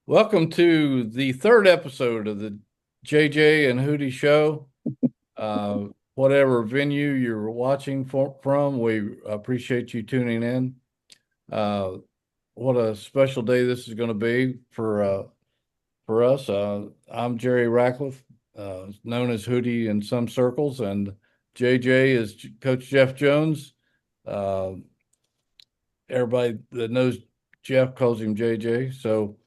Welcome to the third episode of the JJ and Hootie show. Uh, Whatever venue you're watching from, we appreciate you tuning in. Uh, what a special day this is going to be for us. I'm Jerry Ratcliffe, known as Hootie in some circles, and JJ is Coach Jeff Jones. Uh, Everybody that knows Jeff calls him JJ. So,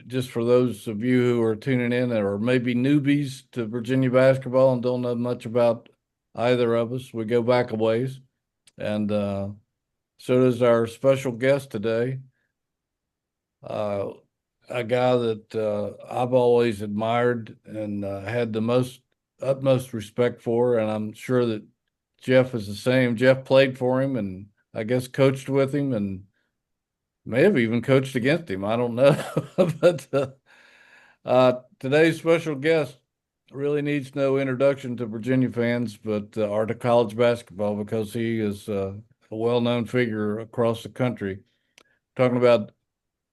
just for those of you who are tuning in or maybe newbies to Virginia basketball and don't know much about either of us, we go back a ways. And so does our special guest today, uh, a guy that I've always admired and had the utmost respect for. And I'm sure that Jeff is the same. Jeff played for him and I guess coached with him and may have even coached against him. I don't know. But today's special guest really needs no introduction to Virginia fans, but or to college basketball because he is a well-known figure across the country. Talking about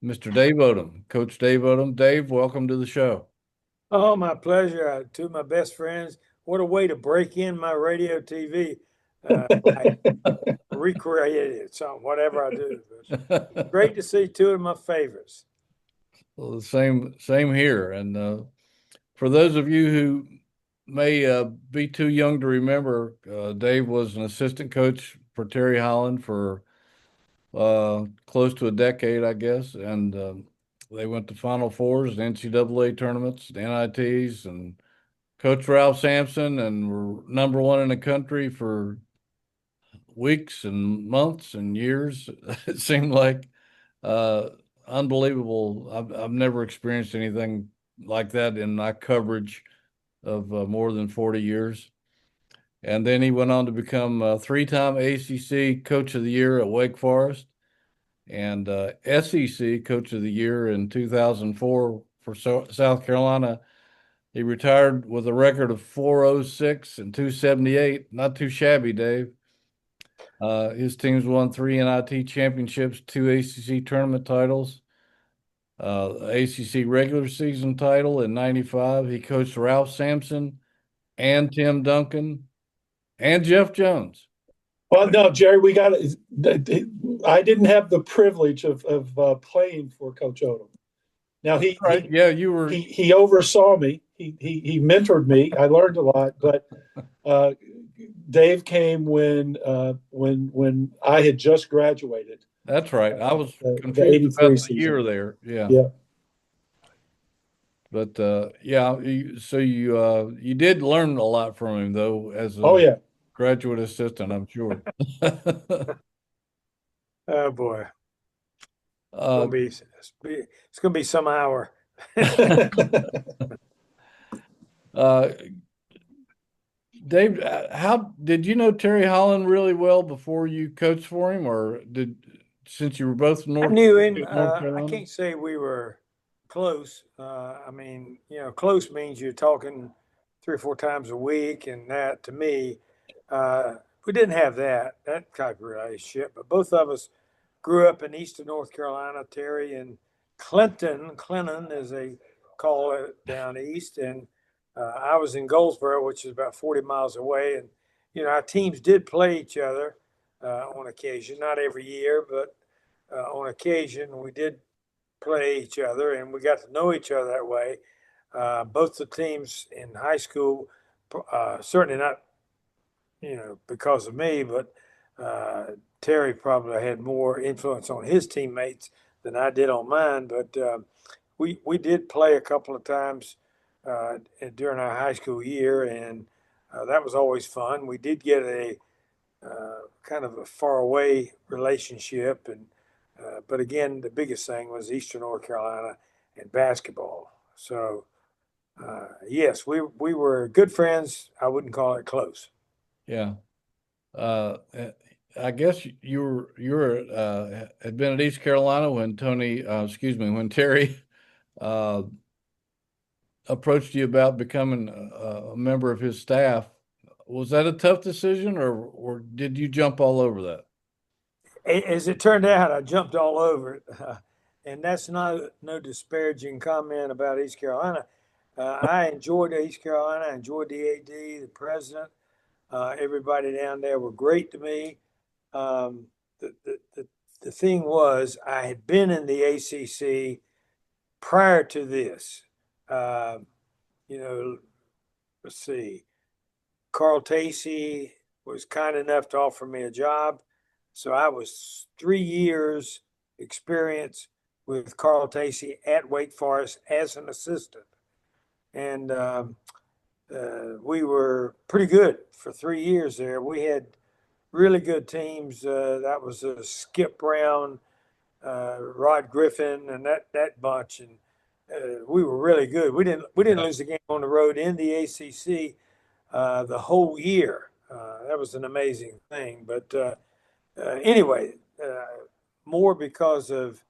Mr. Dave Odom, Coach Dave Odom. Dave, welcome to the show. Oh, my pleasure. Two of my best friends. What a way to break in my radio TV. I recreated it, so whatever I do. But great to see two of my favorites. Well, the same here. And for those of you who may be too young to remember, Dave was an assistant coach for Terry Holland for close to a decade, I guess, and they went to Final Fours, NCAA tournaments, the NITs, and Coach Ralph Sampson, and were number one in the country for weeks and months and years. It seemed like uh, unbelievable. I've never experienced anything like that in my coverage of more than 40 years. And then he went on to become a three-time ACC Coach of the Year at Wake Forest and SEC Coach of the Year in 2004 for South Carolina. He retired with a record of 406 and 278. Not too shabby, Dave. His teams won three NIT championships, two ACC tournament titles, ACC regular season title in '95. He coached Ralph Sampson and Tim Duncan and Jeff Jones. Well, no, Jerry, we got. I didn't have the privilege of playing for Coach Odom. Now Right? Yeah, you were. he oversaw me. He mentored me. I learned a lot. But uh, Dave came when I had just graduated. That's right. I was The confused '83 about the season. year there. Yeah. Yeah. But yeah, so you did learn a lot from him though as Oh a yeah. graduate assistant, I'm sure. Oh boy, uh, it's gonna be some hour. uh, Dave, how did you know Terry Holland really well before you coached for him, or did since you were both I knew him. North I Carolina? can't say we were close. I mean, close means you're talking three or four times a week, and that to me, we didn't have that type of relationship. But both of us grew up in Eastern North Carolina. Terry and Clinton, as they call it down east, and I was in Goldsboro, which is about 40 miles away. And our teams did play each other on occasion, not every year, but on occasion we did play each other, and we got to know each other that way. Both the teams in high school, certainly not, because of me, but Terry probably had more influence on his teammates than I did on mine. But we did play a couple of times during our high school year, and that was always fun. We did get a kind of a far away relationship, and but again, the biggest thing was Eastern North Carolina and basketball. So yes, we were good friends. I wouldn't call it close. Yeah. Uh, I guess you were had been at East Carolina when when Terry uh, approached you about becoming a member of his staff. Was that a tough decision, or did you jump all over that? As it turned out, I jumped all over it. and that's not no disparaging comment about East Carolina. I enjoyed East Carolina. I enjoyed the AD, the president. Everybody down there were great to me. Um, the thing was, I had been in the ACC prior to this. Uh, you know, let's see, Carl Tacey was kind enough to offer me a job. So I was 3 years experience with Carl Tacey at Wake Forest as an assistant. And we were pretty good for 3 years there. We had really good teams. That was Skip Brown, Rod Griffin, and that bunch. And we were really good. We didn't lose a game on the road in the ACC the whole year. That was an amazing thing. But anyway, more because of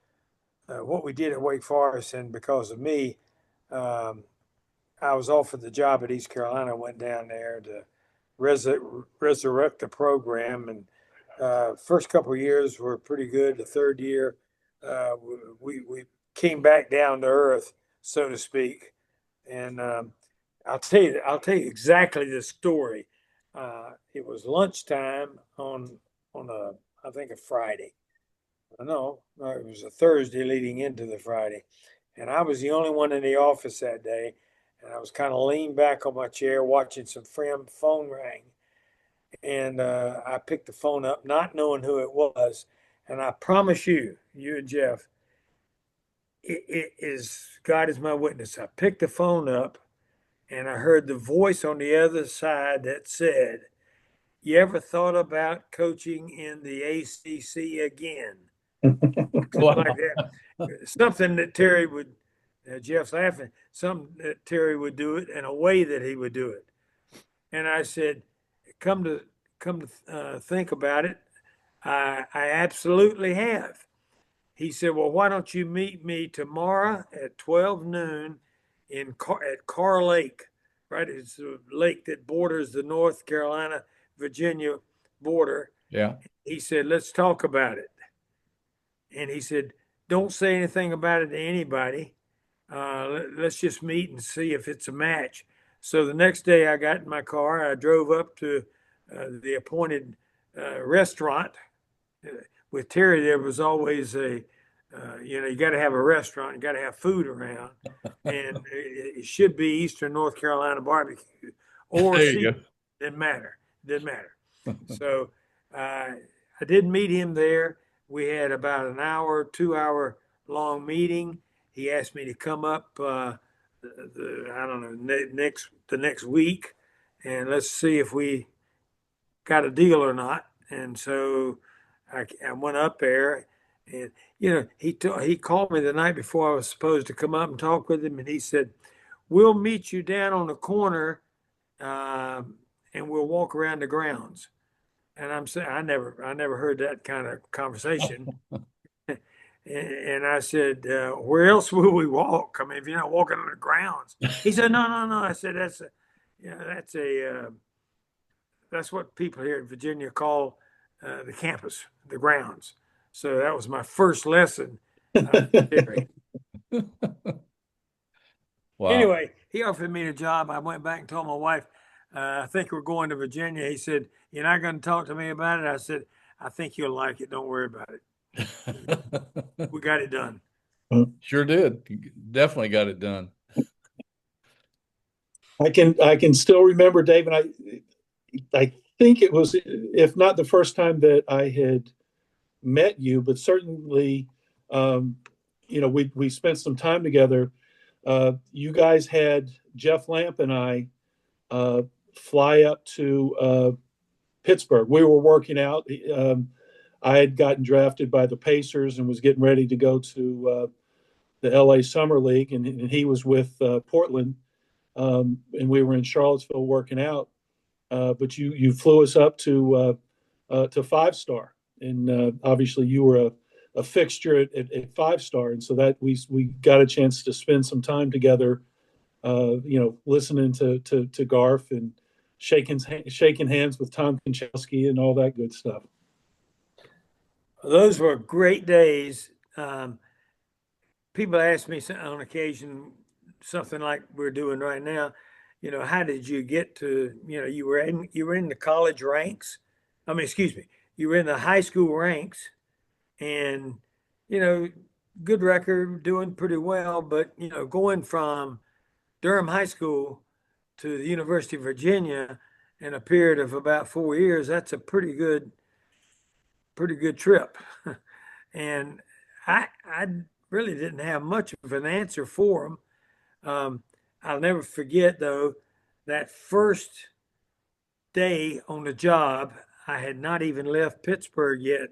what we did at Wake Forest and because of me, um, I was offered the job at East Carolina. Went down there to resurrect the program, and first couple of years were pretty good. The third year, we came back down to earth, so to speak. And I'll tell you exactly the story. It was lunchtime on a I think a Friday. No, it was a Thursday leading into the Friday, and I was the only one in the office that day. And I was kind of leaned back on my chair watching some friend phone ring, and I picked the phone up, not knowing who it was. And I promise you, you and Jeff, it is God is my witness. I picked the phone up and I heard the voice on the other side that said, "You ever thought about coaching in the ACC again?" Like Wow. that. Something that Terry would, Jeff's laughing, something that Terry would do it in a way that he would do it. And I said, come to think about it, I absolutely have. He said, well, why don't you meet me tomorrow at 12 noon at Carr Lake, right? It's a lake that borders the North Carolina, Virginia border. Yeah. He said, let's talk about it. And he said, don't say anything about it to anybody. Let's just meet and see if it's a match. So the next day I got in my car, I drove up to the appointed restaurant. With Terry, there was always you got to have a restaurant, you got to have food around, and it should be Eastern North Carolina barbecue or There you sea. Didn't matter. Didn't matter. So I did meet him there. We had about an hour, 2 hour long meeting. He asked me to come up, I don't know, the next week, and let's see if we got a deal or not. And so I went up there, and he called me the night before I was supposed to come up and talk with him, and he said, "We'll meet you down on the corner, and we'll walk around the grounds." And I'm saying I never heard that kind of conversation. And I said, "Where else will we walk? I mean, if you're not walking on the grounds." He said, "No, no, no." I said, that's what people here in Virginia call the campus, the grounds." So that was my first lesson. Wow. Anyway, he offered me a job. I went back and told my wife, "I think we're going to Virginia." He said, "You're not going to talk to me about it?" I said, "I think you'll like it. Don't worry about it." We got it done. Sure did. Definitely got it done. I can still remember, Dave, and I think it was, if not the first time that I had met you, but certainly, we spent some time together. You guys had Jeff Lamp and I fly up to Pittsburgh. We were working out. I had gotten drafted by the Pacers and was getting ready to go to the LA Summer League, and he was with Portland, and we were in Charlottesville working out. But you flew us up to Five Star, and obviously you were a fixture at Five Star, and so that we got a chance to spend some time together, listening to Garf and shaking hands with Tom Konchowski and all that good stuff. Those were great days. people ask me on occasion something like we're doing right now. How did you get to? You were in the college ranks. I mean, excuse me, you were in the high school ranks, and you know, good record, doing pretty well. But going from Durham High School to the University of Virginia in a period of about 4 years, that's a pretty good trip. And I really didn't have much of an answer for him. I'll never forget though that first day on the job. I had not even left Pittsburgh yet,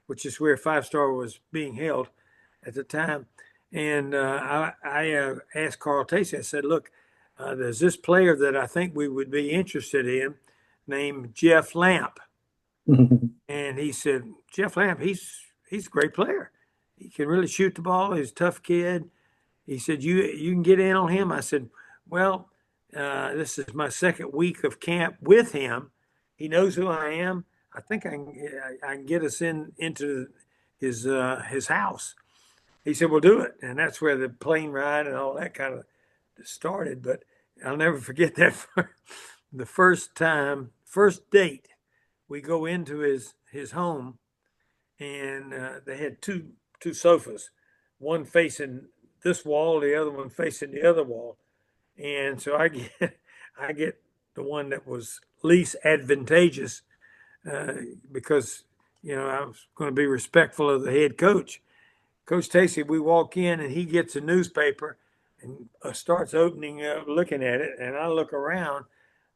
which is where Five Star was being held at the time. And I asked Carl Tacey. I said, "Look, there's this player that I think we would be interested in, named Jeff Lamp." And he said, "Jeff Lamp, he's a great player. He can really shoot the ball. He's a tough kid." He said, "You can get in on him." I said, "Well, this is my second week of camp with him. He knows who I am. I think I can get us into his house." He said, "We'll do it," and that's where the plane ride and all that kind of started. But I'll never forget that the first date, we go into his home, and they had two sofas, one facing this wall, the other one facing the other wall. And so I get the one that was least advantageous, because I was going to be respectful of the head coach, Coach Tacey. We walk in and he gets a newspaper and starts opening up, looking at it, and I look around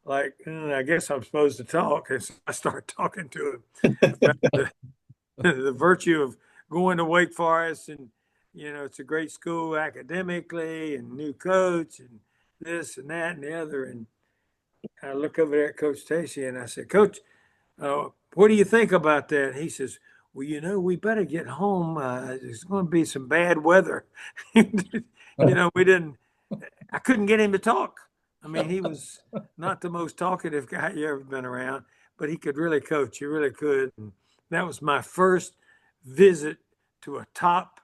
like, I guess I'm supposed to talk. And so I start talking to him about the virtue of going to Wake Forest, and it's a great school academically, and new coach, and this and that and the other. And I look over there at Coach Tacey and I said, "Coach, what do you think about that?" He says, "Well, we better get home. There's going to be some bad weather." We didn't. I couldn't get him to talk. I mean, he was not the most talkative guy you ever been around, but he could really coach. He really could. And that was my first visit to a top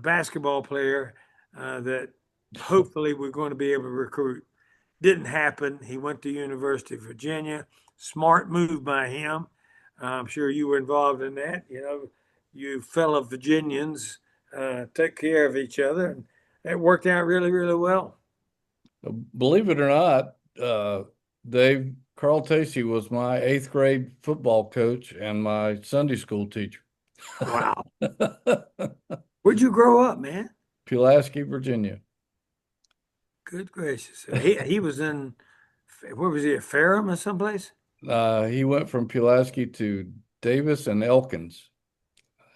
basketball player that hopefully we're going to be able to recruit. Didn't happen. He went to University of Virginia. Smart move by him. I'm sure you were involved in that. You fellow Virginians take care of each other, and it worked out really, really well. Believe it or not, Dave, Carl Tacey was my eighth grade football coach and my Sunday school teacher. Wow. Where'd you grow up, man? Pulaski, Virginia. Good gracious. He was in, where was he, at Ferrum or someplace? He went from Pulaski to Davis and Elkins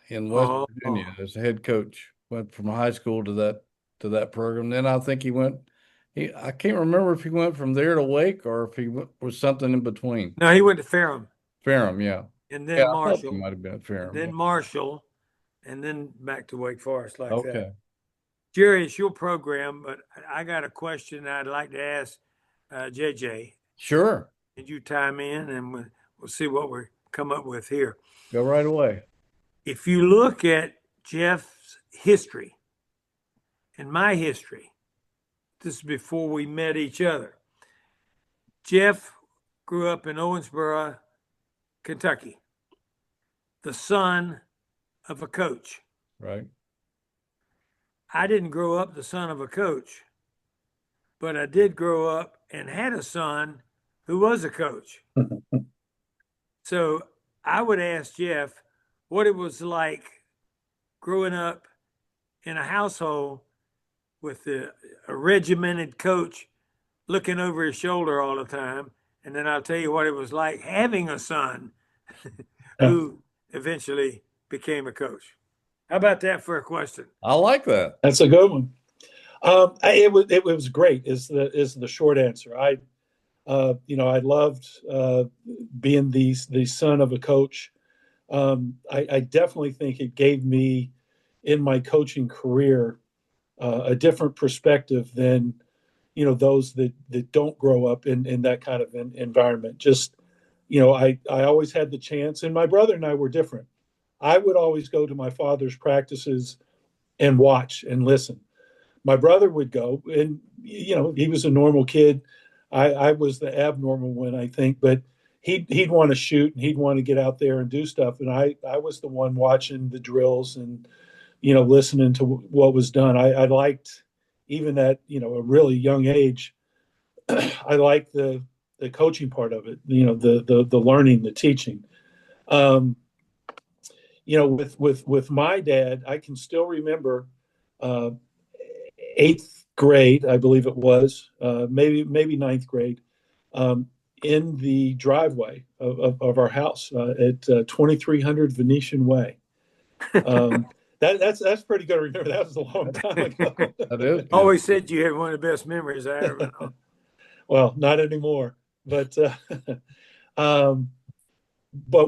in West Oh, Virginia as head coach. Went from high school to that program. Then I think I can't remember if he went from there to Wake or if was something in between. no, he went to Ferrum. Ferrum, yeah. And Yeah, then I thought he Marshall. might have been at Ferrum. And then Marshall. And then back to Wake Forest like that. Okay. Jerry, it's your program, but I got a question I'd like to ask JJ. Sure. Did you chime in, and we'll see what we come up with here. Go right away. If you look at Jeff's history and my history, this is before we met each other. Jeff grew up in Owensboro, Kentucky, the son of a coach. Right. I didn't grow up the son of a coach, but I did grow up and had a son who was a coach. So I would ask Jeff what it was like growing up in a household with a regimented coach looking over his shoulder all the time. And then I'll tell you what it was like having a son who eventually became a coach. How about that for a question? I like that. That's a good one. It was great. Is the short answer. I loved being the son of a coach. I definitely think it gave me in my coaching career a different perspective than those that don't grow up in that kind of environment. Just I always had the chance, and my brother and I were different. I would always go to my father's practices and watch and listen. My brother would go, and he was a normal kid. I was the abnormal one, I think, but he'd want to shoot and he'd want to get out there and do stuff, and I was the one watching the drills and listening to what was done. I liked, even at a really young age, I liked the coaching part of it. The learning, the teaching. Um, with my dad, I can still remember uh, eighth grade, I believe it was, maybe ninth grade, um, in the driveway of our house at 2300 Venetian Way. Um, that's pretty good to remember. That was a long time ago. That is good. Always said you had one of the best memories I ever know. Well, not anymore, but um,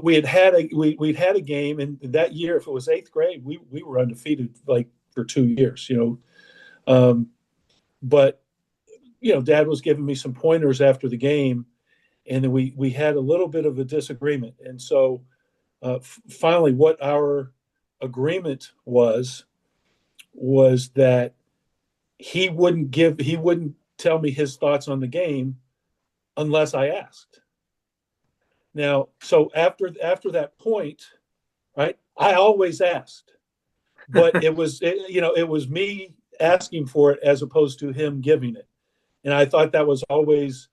we'd had a game, and that year, if it was eighth grade, we were undefeated like for 2 years. But Dad was giving me some pointers after the game, and then we had a little bit of a disagreement, and so finally, what our agreement was that he wouldn't tell me his thoughts on the game unless I asked. Now, so after that point, right, I always asked, but it was me asking for it as opposed to him giving it. And I thought that was always,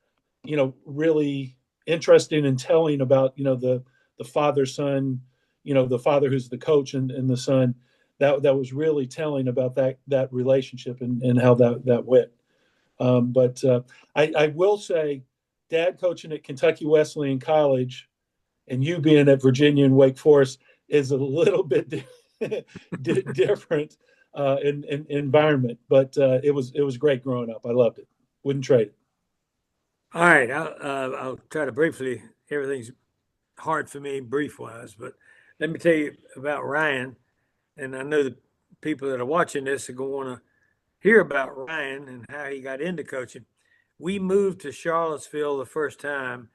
really interesting and telling about, the father son, the father who's the coach and the son. That was really telling about that relationship and how that went. But I will say, Dad coaching at Kentucky Wesleyan College and you being at Virginia and Wake Forest is a little bit different in environment, but it was great growing up. I loved it. Wouldn't trade it. All right, I'll try to briefly. Everything's hard for me brief wise, but let me tell you about Ryan. And I know the people that are watching this are going to want to hear about Ryan and how he got into coaching. We moved to Charlottesville the first time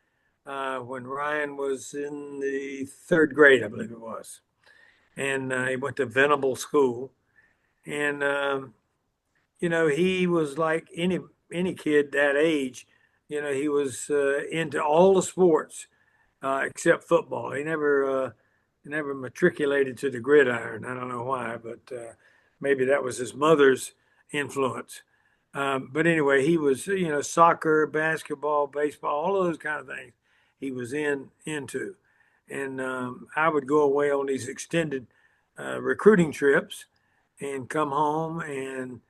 when Ryan was in the third grade, I believe it was. And he went to Venable School. And, he was like any kid that age. He was into all the sports except football. He never matriculated to the gridiron. I don't know why, but maybe that was his mother's influence. But anyway, he was, soccer, basketball, baseball, all of those kind of things he was into. And I would go away on these extended recruiting trips and come home, and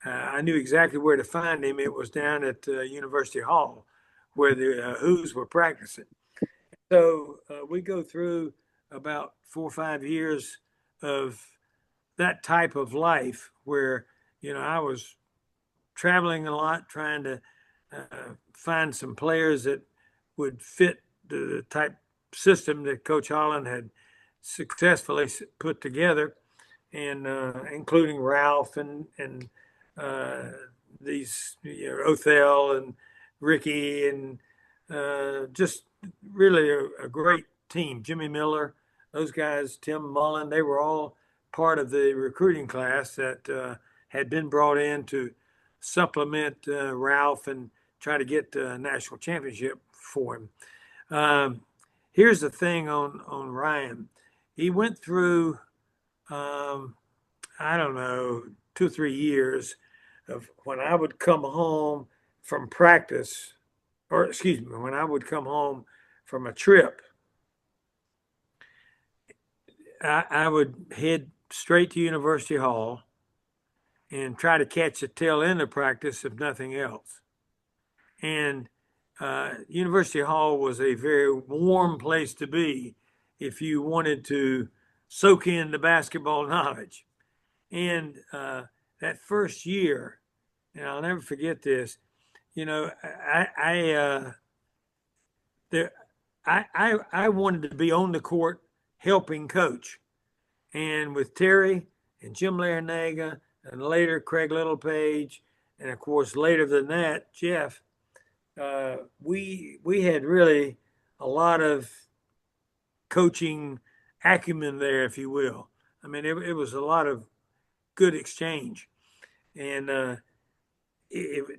I knew exactly where to find him. It was down at University Hall where the Who's were practicing. So we go through about 4 or 5 years of that type of life where, I was traveling a lot, trying to find some players that would fit the type system that Coach Holland had successfully put together, and including Ralph and these Othell and Ricky and just really a great team. Jimmy Miller, those guys, Tim Mullen, they were all part of the recruiting class that had been brought in to supplement Ralph and try to get a national championship for him. Here's the thing on Ryan. He went through, I don't know, 2 or 3 years of when I would come home from practice, or excuse me, when I would come home from a trip, I would head straight to University Hall and try to catch the tail end of practice, if nothing else. And University Hall was a very warm place to be if you wanted to soak in the basketball knowledge. And that first year, and I'll never forget this, I wanted to be on the court helping coach. And with Terry and Jim Larinaga and later Craig Littlepage, and of course later than that, Jeff, we had really a lot of coaching acumen there, if you will. I mean, it was a lot of good exchange. And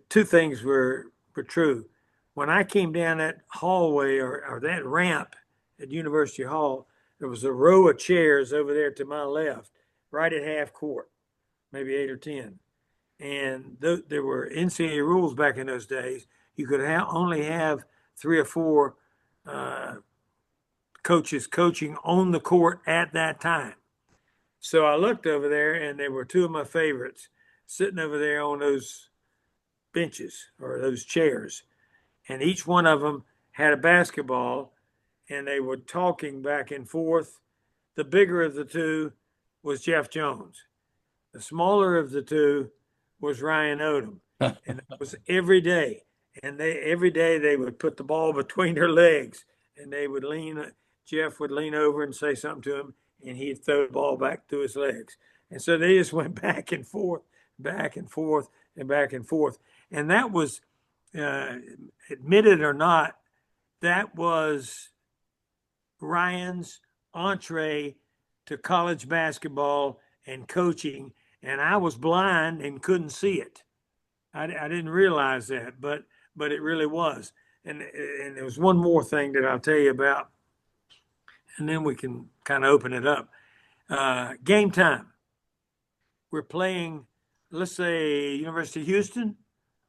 two things were true. When I came down that hallway or that ramp at University Hall, there was a row of chairs over there to my left, right at half court, maybe 8 or 10. And there were NCAA rules back in those days. You could only have 3 or 4 coaches coaching on the court at that time. So I looked over there, and there were 2 of my favorites sitting over there on those benches or those chairs. And each one of them had a basketball, and they were talking back and forth. The bigger of the 2 was Jeff Jones. The smaller of the 2 was Ryan Odom. And it was every day. And every day they would put the ball between their legs, and they would Jeff would lean over and say something to him, and he'd throw the ball back to his legs. And so they just went back and forth, back and forth, and back and forth. And that was, admitted or not, that was Ryan's entree to college basketball and coaching. And I was blind and couldn't see it. I didn't realize that, but it really was. And there was one more thing that I'll tell you about, and then we can kind of open it up. Game time. We're playing, let's say, University of Houston,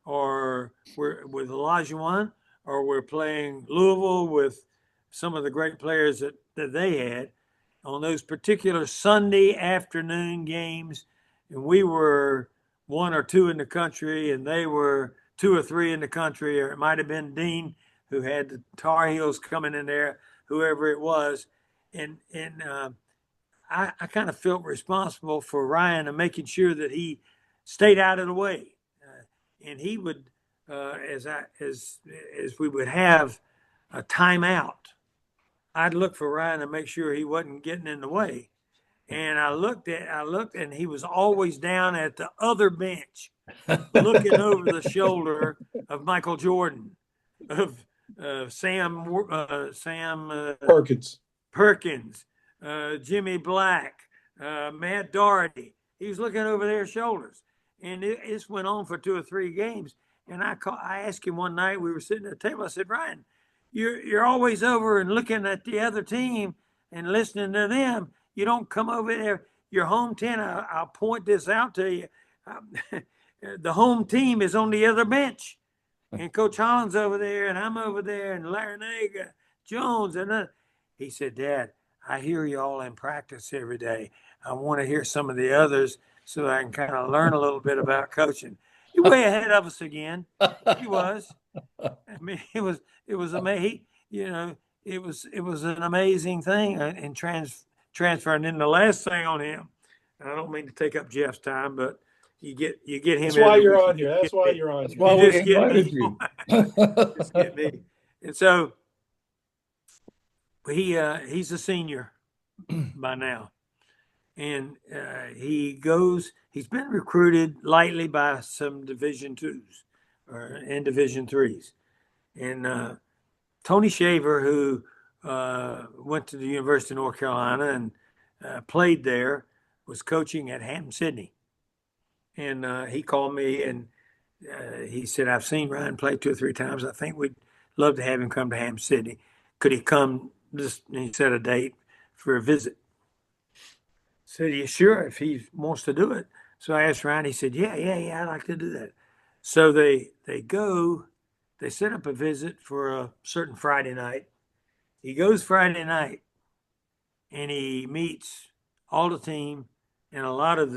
or we're with Olajuwon, or we're playing Louisville with some of the great players that they had on those particular Sunday afternoon games. And we were 1 or 2 in the country, and they were 2 or 3 in the country, or it might have been Dean who had the Tar Heels coming in there, whoever it was. And I kind of felt responsible for Ryan and making sure that he stayed out of the way. And he would, as we would have a timeout, I'd look for Ryan to make sure he wasn't getting in the way. And I looked, and he was always down at the other bench, looking over the shoulder of Michael Jordan, of Sam Perkins, Jimmy Black, Matt Doherty. He was looking over their shoulders. And it went on for 2 or 3 games. And I asked him one night, we were sitting at the table, I said, Ryan, you're always over and looking at the other team and listening to them. You don't come over there. Your home team, I'll point this out to you. The home team is on the other bench. And Coach Holland's over there, and I'm over there, and Larinaga, Jones. And he said, Dad, I hear you all in practice every day. I want to hear some of the others so I can kind of learn a little bit about coaching. He's way ahead of us again. He was. I mean, it was amazing. It was an amazing thing in transferring. And the last thing on him, and I don't mean to take up Jeff's time, but you get him. That's why you're on here. That's why you're on. That's why we invited you. Just get me. And so he's a senior by now. And he's been recruited lightly by some Division IIs and Division IIIs. And Tony Shaver, who went to the University of North Carolina and played there, was coaching at Hampton-Sydney. And he called me, and he said, I've seen Ryan play 2 or 3 times. I think we'd love to have him come to Hampton-Sydney. Could he come? He set a date for a visit. Said, yeah, sure, if he wants to do it. So I asked Ryan. He said, yeah, I'd like to do that. So they set up a visit for a certain Friday night. He goes Friday night, and he meets all the team and a lot of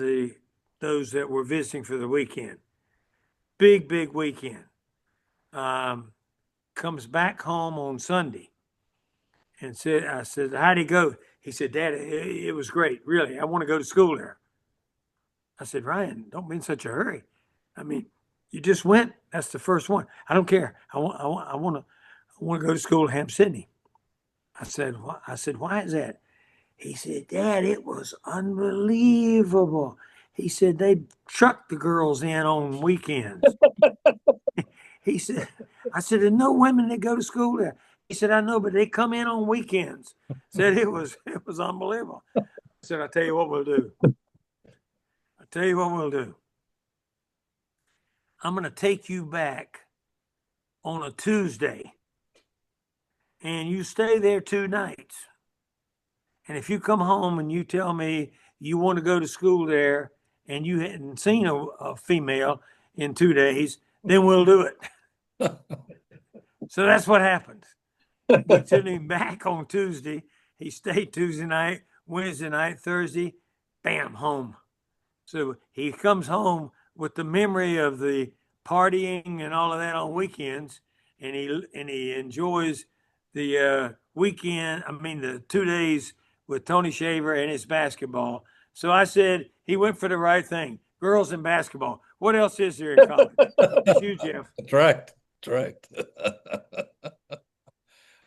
those that were visiting for the weekend. Big weekend. Comes back home on Sunday and I said, how'd he go? He said, Dad, it was great. Really, I want to go to school there. I said, Ryan, don't be in such a hurry. I mean, you just went. That's the first one. I don't care. I want to go to school at Hampton-Sydney. I said, why is that? He said, Dad, it was unbelievable. He said, they trucked the girls in on weekends. He said, I said, there's no women that go to school there. He said, I know, but they come in on weekends. Said it was unbelievable. I said, I'll tell you what we'll do. Tell you what we'll do. I'm going to take you back on a Tuesday, and you stay there 2 nights. And if you come home and you tell me you want to go to school there and you hadn't seen a female in 2 days, then we'll do it. So that's what happened. We took him back on Tuesday. He stayed Tuesday night, Wednesday night, Thursday, bam, home. So he comes home with the memory of the partying and all of that on weekends, and he enjoys the weekend. I mean, the 2 days with Tony Shaver and his basketball. So I said he went for the right thing. Girls and basketball. What else is there in college? It's you, Jeff. That's right. That's right.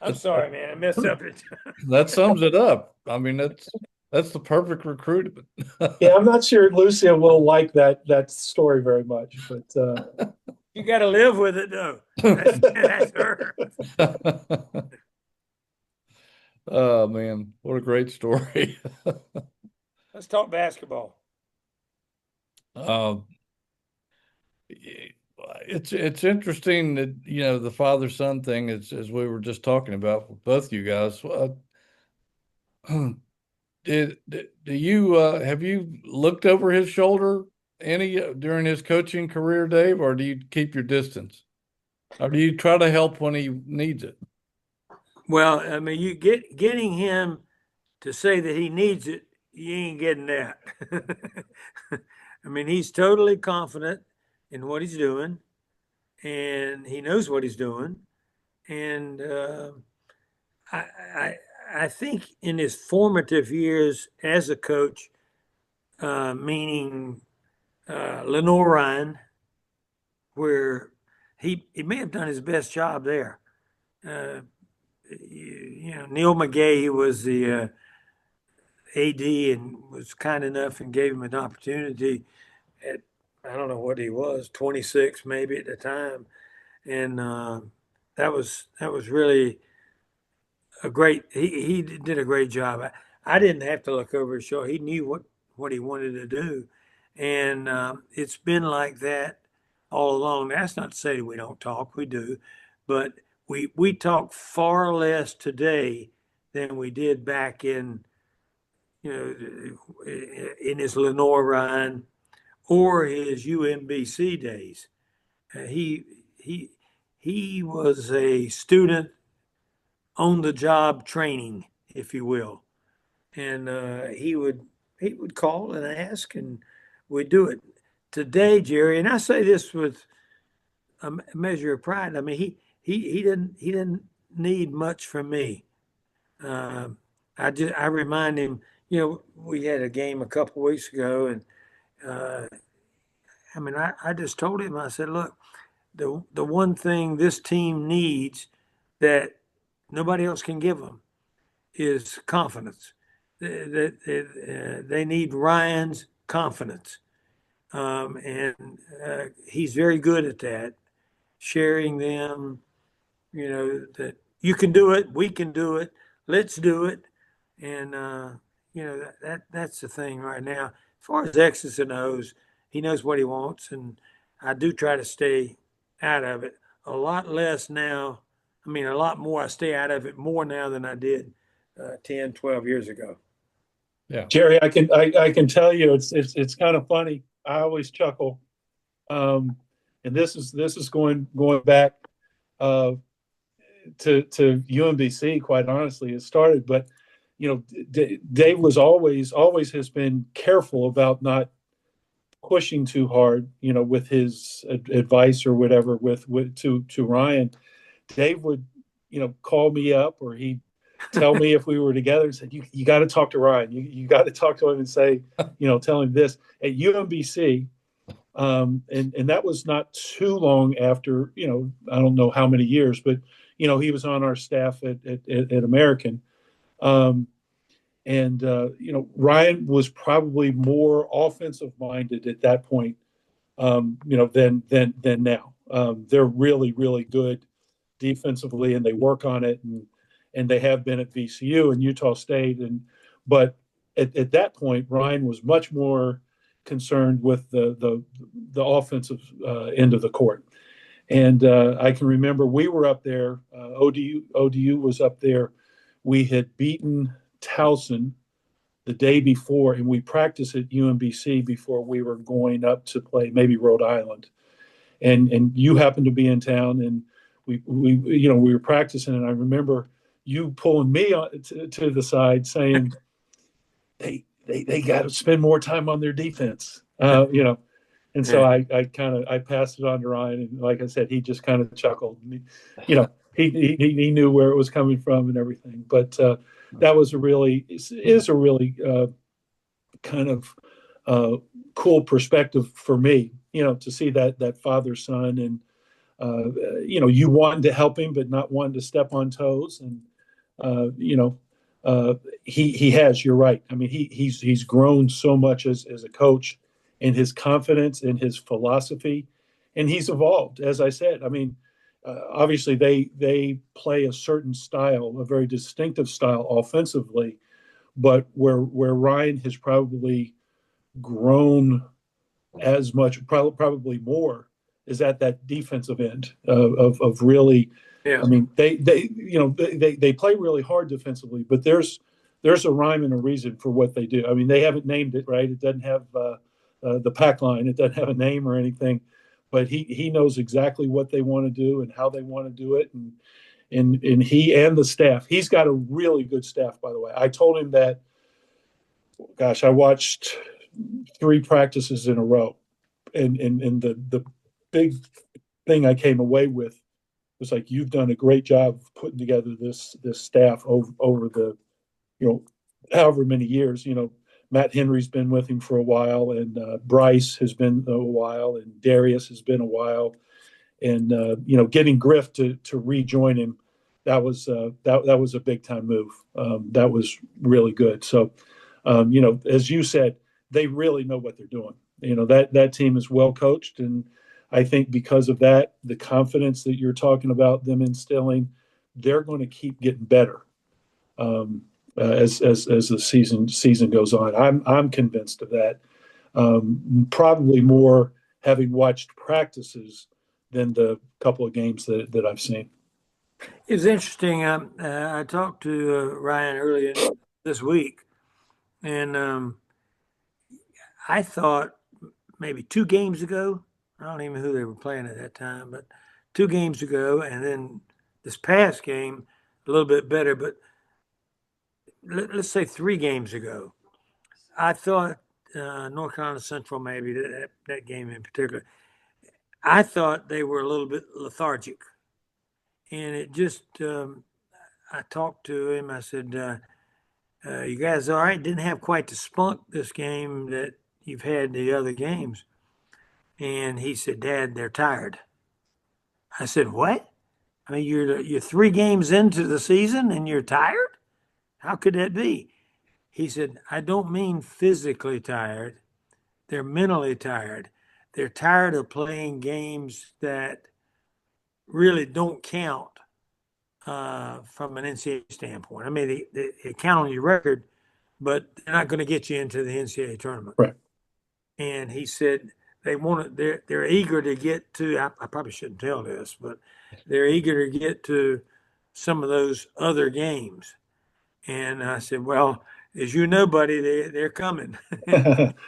I'm sorry, man. I messed up it. That sums it up. I mean, that's the perfect recruitment. Yeah, I'm not sure Lucia will like that story very much, but You got to live with it, though. That's her. Oh man, what a great story. Let's talk basketball. Um, it's interesting that the father son thing is, as we were just talking about with both you guys. Do you have you looked over his shoulder any during his coaching career, Dave, or do you keep your distance, or do you try to help when he needs it? Well, I mean, you getting him to say that he needs it, you ain't getting that. I mean, he's totally confident in what he's doing, and he knows what he's doing. And I think in his formative years as a coach, meaning Lenore Ryan, where he may have done his best job there. Neil McGay was the AD and was kind enough and gave him an opportunity at, I don't know what he was, 26 maybe at the time. And that was really he did a great job. I didn't have to look over his shoulder. He knew what he wanted to do. And it's been like that all along. That's not to say we don't talk, we do, but we talk far less today than we did back in his Lenore Ryan or his UMBC days. He was a student on the job training, if you will, and he would call and ask, and we'd do it. Today, Jerry, and I say this with a measure of pride. I mean, he didn't need much from me. I remind him. We had a game a couple weeks ago, and I mean, I just told him. I said, look, the one thing this team needs that nobody else can give them is confidence. They need Ryan's confidence, and he's very good at that, sharing them. That you can do it, we can do it, let's do it, and that's the thing right now. As far as X's and O's, he knows what he wants, and I do try to stay out of it a lot less now. I mean, a lot more. I stay out of it more now than I did 10, 12 years ago. Yeah, Jerry, I can tell you it's kind of funny. I always chuckle, and this is going back to UMBC. Quite honestly, it started, but Dave was always has been careful about not pushing too hard. With his advice or whatever to Ryan. Dave would call me up, or he'd tell me if we were together and said, you got to talk to Ryan. You got to talk to him and say, tell him this at UMBC. And that was not too long after, I don't know how many years, but, he was on our staff at American. Ryan was probably more offensive minded at that point, than now. They're really, really good defensively, and they work on it, and they have been at VCU and Utah State. But at that point, Ryan was much more concerned with the offensive end of the court. And I can remember we were up there. ODU was up there. We had beaten Towson the day before, and we practiced at UMBC before we were going up to play maybe Rhode Island. And you happened to be in town, and we were practicing, and I remember you pulling me to the side saying, they got to spend more time on their defense, And so I passed it on to Ryan, and like I said, he just kind of chuckled. He knew where it was coming from and everything. But that was a really kind of cool perspective for me, to see that father son, and you wanting to help him but not wanting to step on toes, and he has. You're right. I mean, he's grown so much as a coach, in his confidence, in his philosophy, and he's evolved. As I said, I mean, obviously they play a certain style, a very distinctive style offensively, but where Ryan has probably grown as much, probably more, is at that defensive end of really. Yeah. I mean, they play really hard defensively, but there's a rhyme and a reason for what they do. I mean, they haven't named it, right? It doesn't have the pack line. It doesn't have a name or anything, but he knows exactly what they want to do and how they want to do it. And he and the staff, he's got a really good staff, by the way. I told him that, gosh, I watched 3 practices in a row. And the big thing I came away with was like, you've done a great job of putting together this staff over the, however many years. Matt Henry's been with him for a while, and Bryce has been a while, and Darius has been a while, and getting Griff to rejoin him, that was a big time move. That was really good. So, as you said, they really know what they're doing. That team is well coached, and I think because of that, the confidence that you're talking about them instilling, they're going to keep getting better. As the season goes on. I'm convinced of that. Probably more having watched practices than the couple of games that I've seen. It's interesting. I talked to Ryan earlier this week, and I thought maybe 2 games ago, I don't even know who they were playing at that time, but 2 games ago, and then this past game, a little bit better, but let's say 3 games ago, I thought North Carolina Central, maybe that game in particular, I thought they were a little bit lethargic. And it just, I talked to him. I said, you guys all right? Didn't have quite the spunk this game that you've had the other games. And he said, Dad, they're tired. I said, what? I mean, you're 3 games into the season and you're tired? How could that be? He said, I don't mean physically tired. They're mentally tired. They're tired of playing games that really don't count from an NCAA standpoint. I mean, they count on your record, but they're not going to get you into the NCAA tournament. Right. And he said they're eager to get to, I probably shouldn't tell this, but they're eager to get to some of those other games. And I said, well, as you know, buddy, they're coming.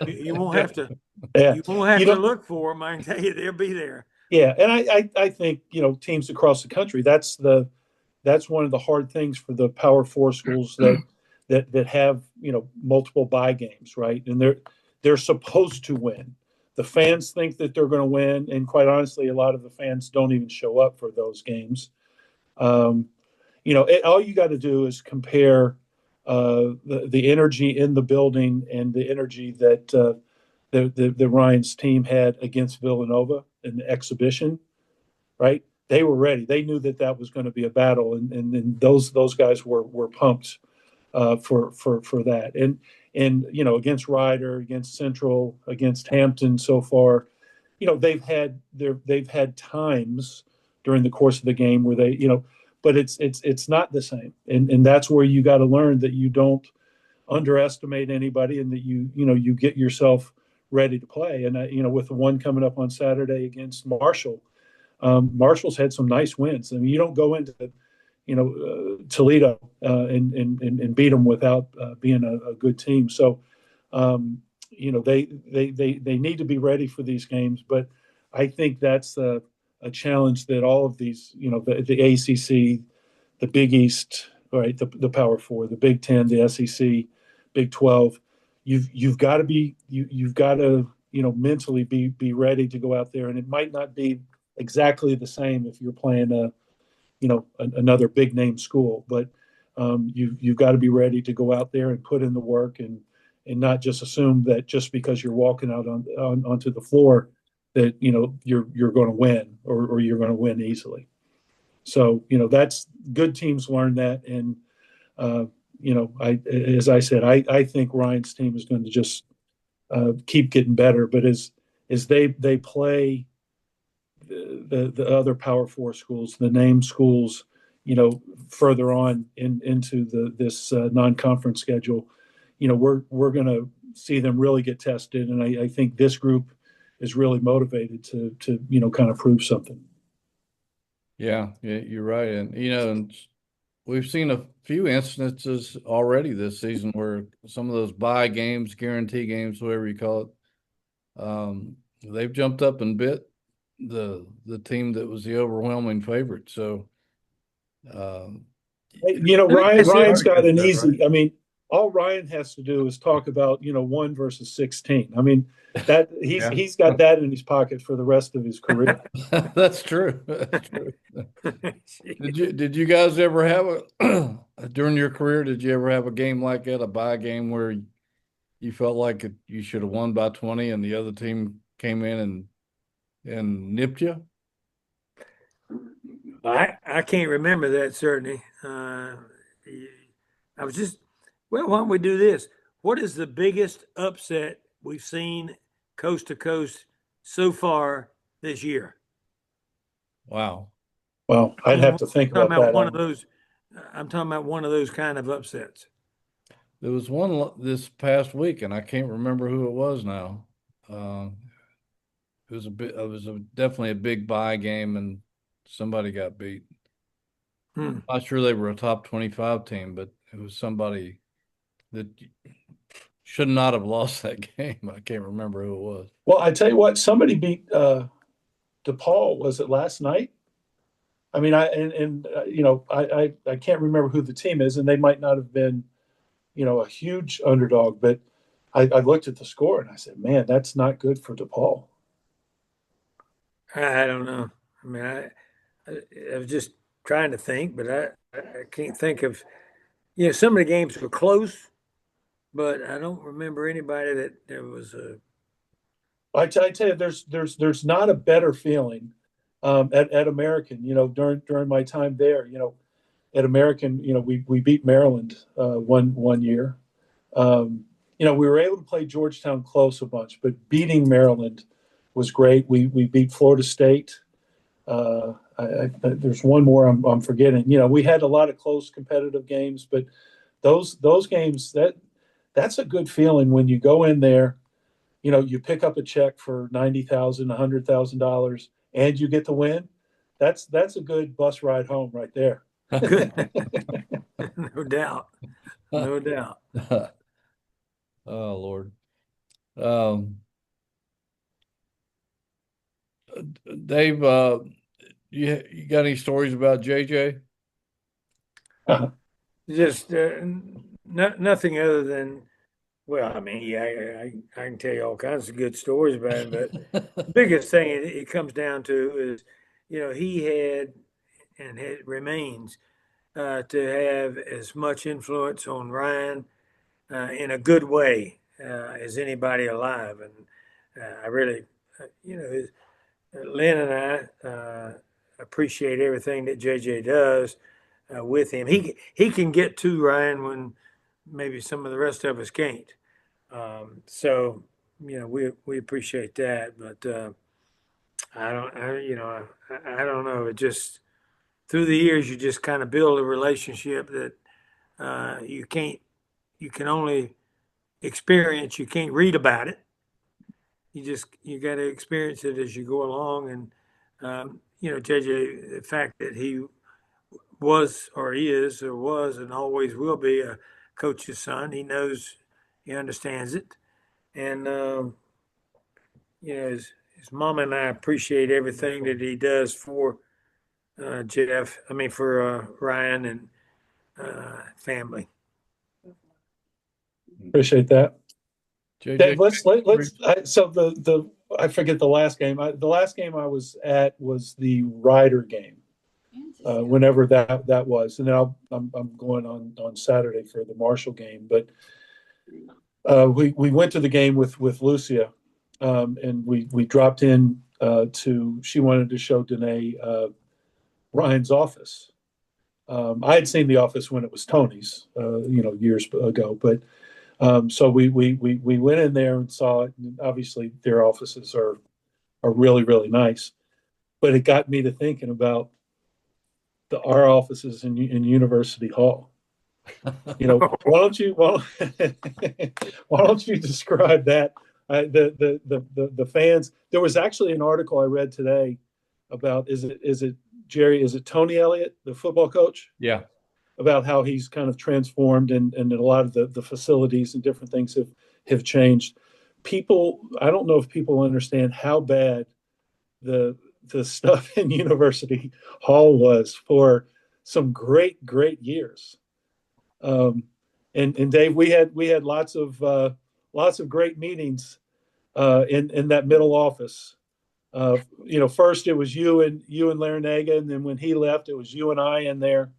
You won't have to. Yeah. You won't have to look for them. I can tell you, they'll be there. Yeah, and I think teams across the country. That's one of the hard things for the Power 4 schools that have multiple bye games, right? And they're supposed to win. The fans think that they're going to win, and quite honestly, a lot of the fans don't even show up for those games. All you got to do is compare the energy in the building and the energy that the Ryan's team had against Villanova in the exhibition, right? They were ready. They knew that was going to be a battle, and those guys were pumped for that. And against Ryder, against Central, against Hampton so far, they've had times during the course of the game where they, but it's not the same. And that's where you got to learn that you don't underestimate anybody, and that you get yourself ready to play. And with the one coming up on Saturday against Marshall, Marshall's had some nice wins. I mean, you don't go into Toledo and beat them without being a good team. So they need to be ready for these games. But I think that's a challenge that all of these, the ACC, the Big East, right, the Power Four, the Big Ten, the SEC, Big 12. You've got to be you've got to mentally be ready to go out there, and it might not be exactly the same if you're playing another big name school, but you've got to be ready to go out there and put in the work and not just assume that just because you're walking out onto the floor that you're going to win or you're going to win easily. So that's good teams learn that, and as I said, I think Ryan's team is going to just keep getting better, but as they play the other Power Four schools, the name schools, further on into this non-conference schedule, we're going to see them really get tested, and I think this group is really motivated to kind of prove something. Yeah, you're right. And we've seen a few instances already this season where some of those bye games, guarantee games, whatever you call it, they've jumped up and bit the team that was the overwhelming favorite. So, Ryan's got an Right? easy. I mean, all Ryan has to do is talk about 1 versus 16. I mean, that he's got that in his pocket for the rest of his career. That's true. That's true. Did you guys ever have during your career, did you ever have a game like that, a bye game where you felt like you should have won by 20 and the other team came in and nipped you? I can't remember that certainly. I was just, well, why don't we do this? What is the biggest upset we've seen coast to coast so far this year? Wow. Well, I'd have to think I'm about talking about that. one of those. I'm talking about one of those kind of upsets. There was one this past week, and I can't remember who it was now. Definitely a big buy game, and somebody got beat. Not sure they were a top 25 team, but it was somebody that should not have lost that game. I can't remember who it was. Well, I tell you what, somebody beat DePaul. Was it last night? I mean, I can't remember who the team is, and they might not have been, a huge underdog. But I looked at the score and I said, man, that's not good for DePaul. I don't know. I mean, I was just trying to think, but I can't think of. Some of the games were close, but I don't remember anybody that there was a. I tell you, there's not a better feeling at American. During my time there, at American, we beat Maryland one year. We were able to play Georgetown close a bunch, but beating Maryland was great. We beat Florida State. There's one more I'm forgetting. We had a lot of close competitive games, but those games that's a good feeling when you go in there. You pick up a check for $90,000, $100,000, and you get the win. That's a good bus ride home right there. Good. No doubt. No doubt. Oh Lord. Dave, you got any stories about JJ? Just nothing other than, well, I mean, yeah, I can tell you all kinds of good stories about him, but the biggest thing it comes down to is, he had and it remains to have as much influence on Ryan in a good way as anybody alive. And I really, Lynn and I appreciate everything that JJ does with him. He can get to Ryan when maybe some of the rest of us can't. So we appreciate that, but I don't know. It just through the years you just kind of build a relationship that you can only experience. You can't read about it. you got to experience it as you go along. And JJ, the fact that he was or is or was and always will be a coach's son, he knows, he understands it, and his mom and I appreciate everything that he does for for Ryan and family. Appreciate that. JJ, I forget the last game. The last game I was at was the Ryder game, whenever that was, and then I'm going on Saturday for the Marshall game. But we went to the game with Lucia, and we dropped in she wanted to show Danae Ryan's office. I had seen the office when it was Tony's, years ago, but so we went in there and saw it. And obviously, their offices are really, really nice. But it got me to thinking about our offices in University Hall. Why don't you describe that? The fans. There was actually an article I read today about is it Jerry? Is it Tony Elliott, the football coach? Yeah. About how he's kind of transformed and a lot of the facilities and different things have changed. I don't know if people understand how bad the stuff in University Hall was for some great years. And Dave, we had lots of great meetings in that middle office. First it was you and Larinaga, and then when he left, it was you and I in there.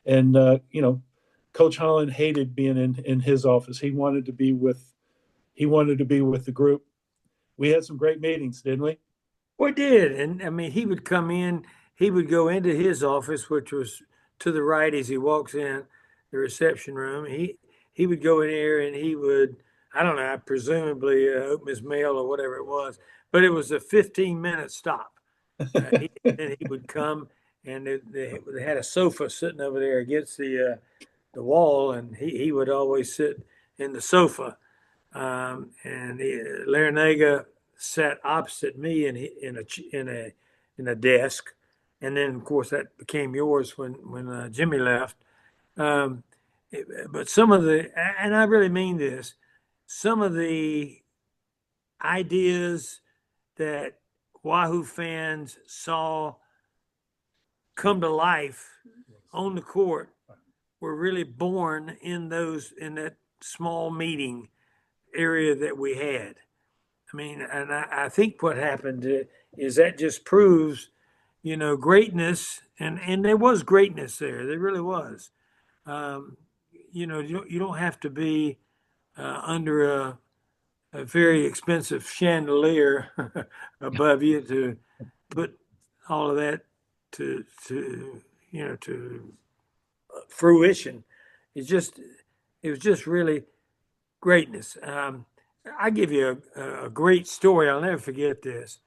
And Coach Holland hated being in his office. He wanted to be with the group. We had some great meetings, didn't we? We did. And I mean, he would come in, he would go into his office, which was to the right as he walks in the reception room. He would go in there and he would, I don't know, presumably open his mail or whatever it was, but it was a 15-minute stop. Then he would come, and they had a sofa sitting over there against the wall, and he would always sit in the sofa. And Larinaga sat opposite me in a desk, and then of course that became yours when Jimmy left. But some of and I really mean this, some of the ideas that Wahoo fans saw come to life on the court were really born in that small meeting area that we had. I mean, and I think what happened is that just proves, greatness, and there was greatness there. There really was. You don't have to be under a very expensive chandelier above you to put all of that to fruition. It was just really greatness. I give you a great story. I'll never forget this.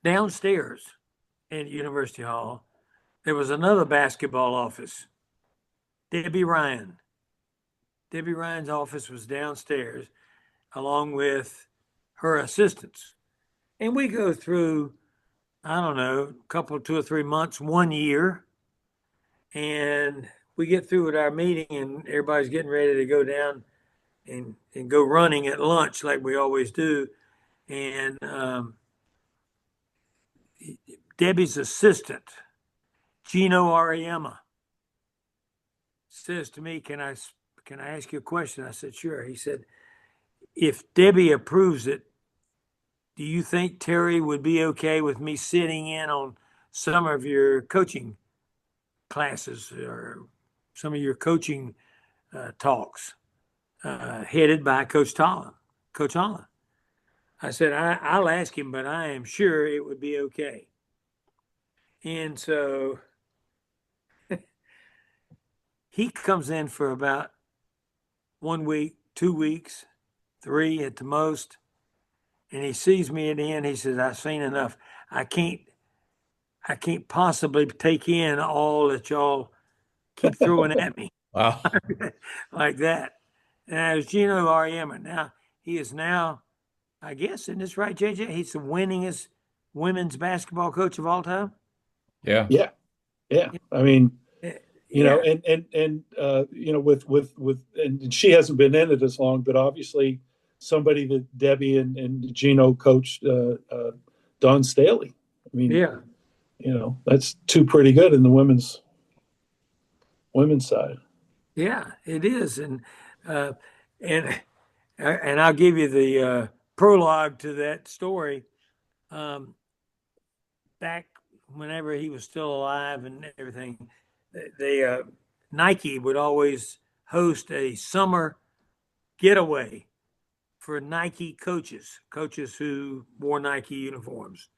Downstairs at University Hall, there was another basketball office. Debbie Ryan's office was downstairs, along with her assistants. And we go through, I don't know, a couple, 2 or 3 months, 1 year, and we get through with our meeting, and everybody's getting ready to go down and go running at lunch like we always do. And Debbie's assistant, Gino Ariema, says to me, can I ask you a question? I said, sure. He said, if Debbie approves it, do you think Terry would be okay with me sitting in on some of your coaching classes or some of your coaching talks headed by Coach Holland? I said, I'll ask him, but I am sure it would be okay. And so he comes in for about 1 week, 2 weeks, 3 at the most. And he sees me at the end. He says, I've seen enough. I can't possibly take in all that y'all keep throwing at me. Wow. Like that. And it was Gino Ariema. Now, he is now, I guess, isn't this right, JJ? He's the winningest women's basketball coach of all time. Yeah. Yeah. Yeah. I mean, you know, Yeah. and you know, with and she hasn't been in it as long, but obviously somebody that Debbie and Gino coached, Don Staley. I mean, Yeah. you know, that's two pretty good in the women's side. Yeah, it is. Uh, and and I'll give you the prologue to that story. Um, Back whenever he was still alive and everything, they Nike would always host a summer getaway for Nike coaches who wore Nike uniforms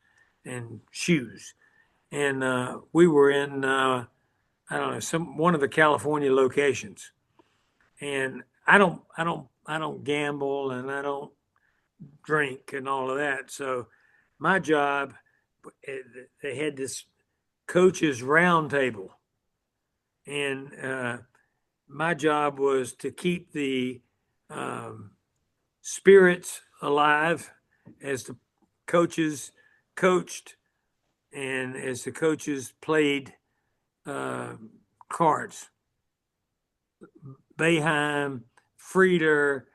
and shoes. And we were in I don't know one of the California locations. And I don't gamble and I don't drink and all of that. So my job, they had this coaches roundtable, and my job was to keep the um, spirits alive as the coaches coached and as the coaches played uh, cards. Bayheim, Frieder,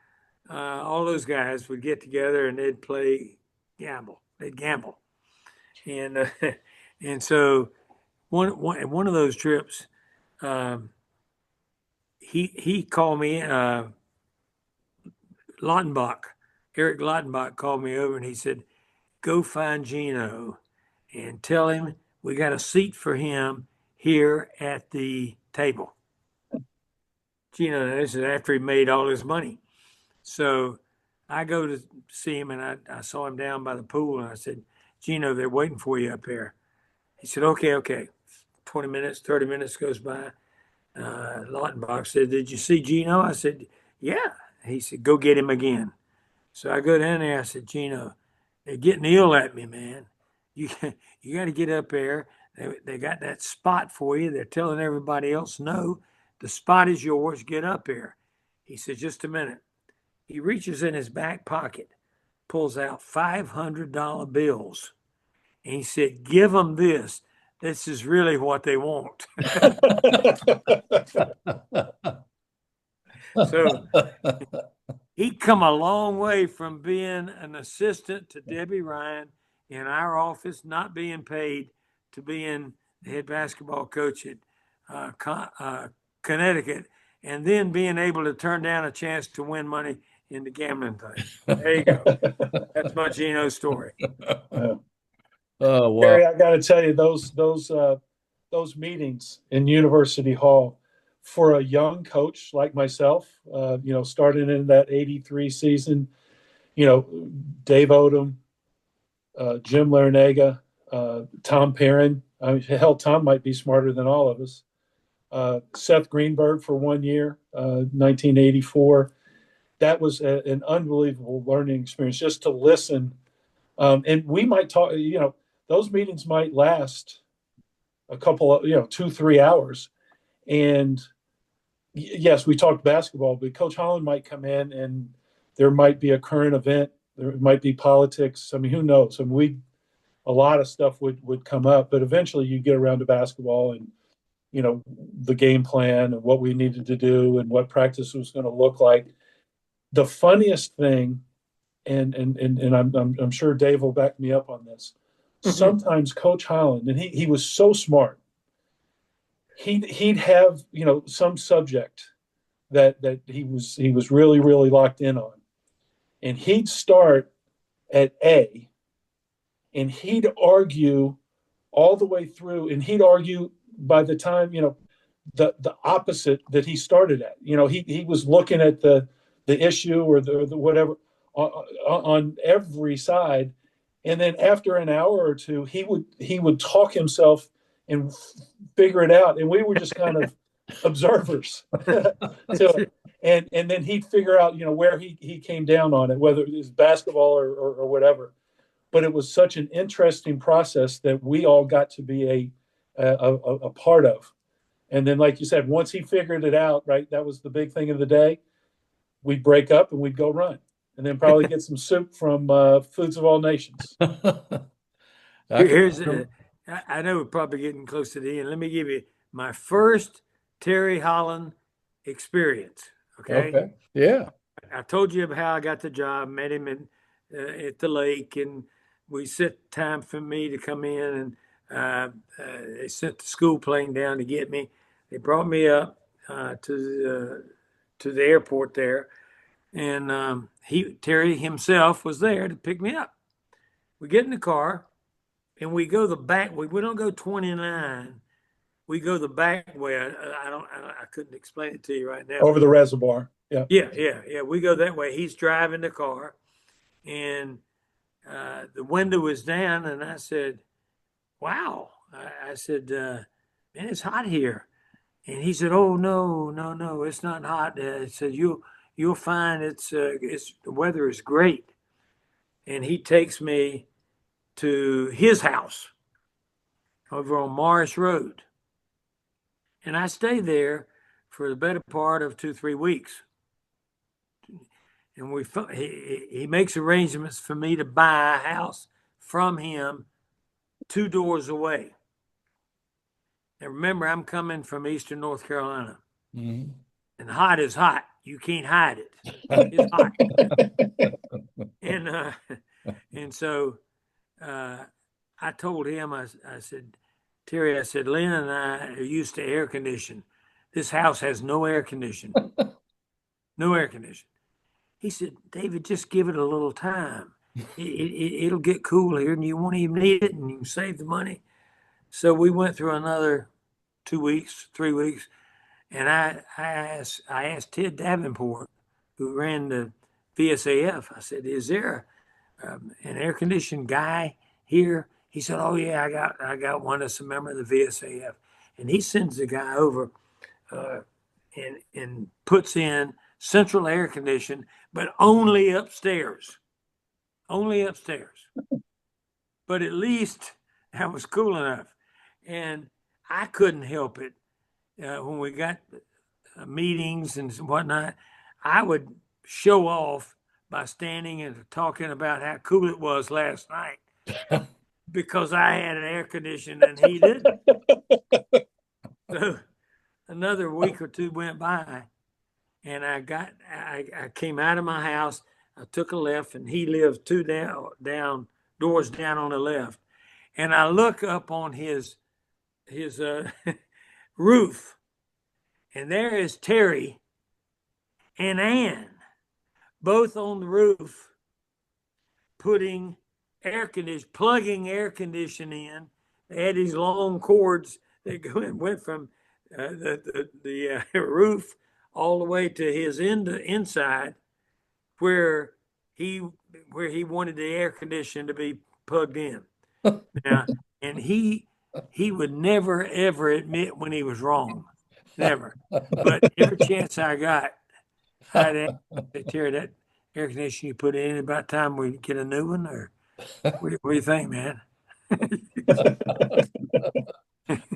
all those guys would get together and they'd play gamble. They'd gamble, and and so one of those trips, um, he called me. Lautenbach, Eric Lautenbach called me over and he said, "Go find Gino and tell him we got a seat for him here at the table." Gino, this is after he made all his money. So I go to see him and I saw him down by the pool and I said, "Gino, they're waiting for you up here." He said, "Okay, okay." 20 minutes, 30 minutes goes by. Lautenbach said, "Did you see Gino?" I said, "Yeah." He said, "Go get him again." So I go down there. I said, "Gino, they're getting ill at me, man. You you got to get up there. They got that spot for you. They're telling everybody else, no, the spot is yours. Get up there." He said, "Just a minute." He reaches in his back pocket, pulls out $500 bills, and he said, "Give them this. This is really what they want." So he'd come a long way from being an assistant to Debbie Ryan in our office, not being paid, to being the head basketball coach at Connecticut, and then being able to turn down a chance to win money in the gambling thing. There you go. That's my Gino story. Oh, wow. Gary, I got to tell you, those meetings in University Hall for a young coach like myself, you know, starting in that '83 season, you know, Dave Odom, Jim Larinaga, Tom Perrin. I mean, hell, Tom might be smarter than all of us. Seth Greenberg for 1 year, 1984. That was an unbelievable learning experience just to listen. And we might talk, you know, those meetings might last a couple of, you know, 2, 3 hours. And yes, we talked basketball, but Coach Holland might come in and there might be a current event. There might be politics. I mean, who knows? I mean, a lot of stuff would come up, but eventually you get around to basketball and, you know, the game plan and what we needed to do and what practice was going to look like. The funniest thing, and I'm sure Dave will back me up on this. Sometimes Coach Holland, and he was so smart, he'd have, you know, some subject that he was really locked in on, and he'd start at A, and he'd argue all the way through, and he'd argue by the time, you know, the opposite that he started at. You know, he was looking at the issue or the whatever on every side, and then after an hour or two, he would talk himself and figure it out, and we were just kind of observers to it. And then he'd figure out, you know, where he came down on it, whether it was basketball or whatever. But it was such an interesting process that we all got to be a part of. And then, like you said, once he figured it out, right, that was the big thing of the day. We'd break up and we'd go run. and then probably get some soup from Foods of All Nations. I can Here's, remember. I know we're probably getting close to the end. Let me give you my first Terry Holland experience. Okay. Okay. Yeah. I told you how I got the job, met him at the lake, and we set time for me to come in, and they sent the school plane down to get me. They brought me up to the airport there, and Terry himself was there to pick me up. We get in the car, and we go the back way. We don't go 29. We go the back way. I couldn't explain it to you right now, Over but the reservoir. Yeah. yeah. We go that way. He's driving the car, and the window was down, and I said, "Wow!" I said, "Man, it's hot here." And he said, "Oh no, it's not hot." I said, "You'll find it's the weather is great." And he takes me to his house over on Morris Road, and I stay there for the better part of 2 3 weeks. And he makes arrangements for me to buy a house from him 2 doors away. And remember, I'm coming from Eastern North Carolina, Mhm. and hot is hot. You can't hide it. It's hot. And and so uh, I told him, I said, Terry, I said, Lynn and I are used to air condition. This house has no air condition. No air condition. He said, David, just give it a little time. It'll get cool here, and you won't even need it, and you can save the money. So we went through another 2 weeks, 3 weeks, and I asked Ted Davenport, who ran the VSAF. I said, "Is there an air conditioned guy here?" He said, "Oh yeah, I got one that's a member of the VSAF," and he sends the guy over uh, and puts in central air condition, but only upstairs, only upstairs. But at least that was cool enough, and I couldn't help it when we got meetings and whatnot. I would show off by standing and talking about how cool it was last night because I had an air conditioner and he didn't. So another week or two went by, and I came out of my house. I took a left, and he lived two doors down on the left. And I look up on his roof, and there is Terry and Ann, both on the roof, putting plugging air conditioning in. They had these long cords that went from the roof all the way to his inside, where he where he wanted the air conditioning to be plugged in. Now, and he would never ever admit when he was wrong, never. But every chance I got, I'd ask, say, Terry, that air conditioning you put in, about time we get a new one, or what do you think, man?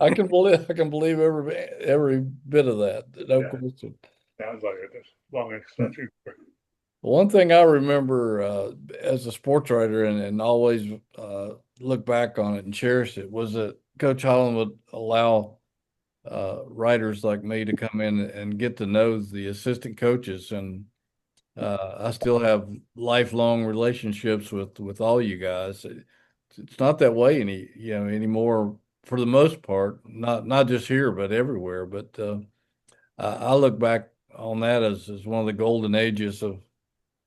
I can believe every bit of that. No Yeah, question. sounds like it. As long as that's true. One thing I remember as a sports writer and always look back on it and cherish it was that Coach Holland would allow writers like me to come in and get to know the assistant coaches, and I still have lifelong relationships with all you guys. It's not that way anymore for the most part, not just here but everywhere. But I look back on that as one of the golden ages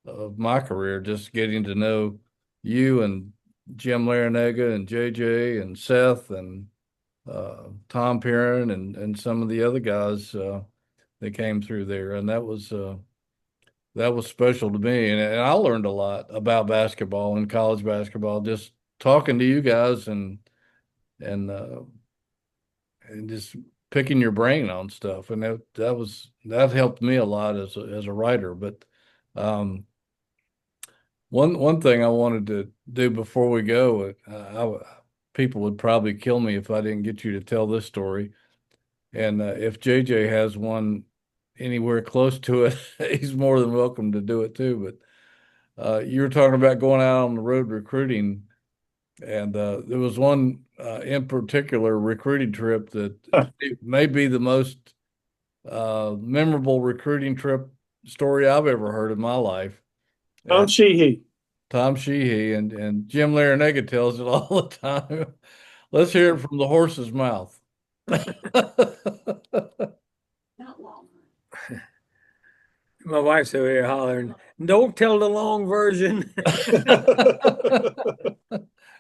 of my career, just getting to know you and Jim Larinaga and JJ and Seth and Tom Perrin and some of the other guys that came through there, and that was special to me, and I learned a lot about basketball and college basketball just talking to you guys and uh, and just picking your brain on stuff, and that helped me a lot as a writer. But one thing I wanted to do before we go, people would probably kill me if I didn't get you to tell this story. And if JJ has one anywhere close to it, he's more than welcome to do it too. You were talking about going out on the road recruiting, and there was one in particular recruiting trip that it may be the most memorable recruiting trip story I've ever heard in my life. Tom Sheehy. Tom Sheehy and Jim Larinaga tells it all the time. Let's hear it from the horse's mouth. Not long. My wife's over here hollering, "Don't tell the long version."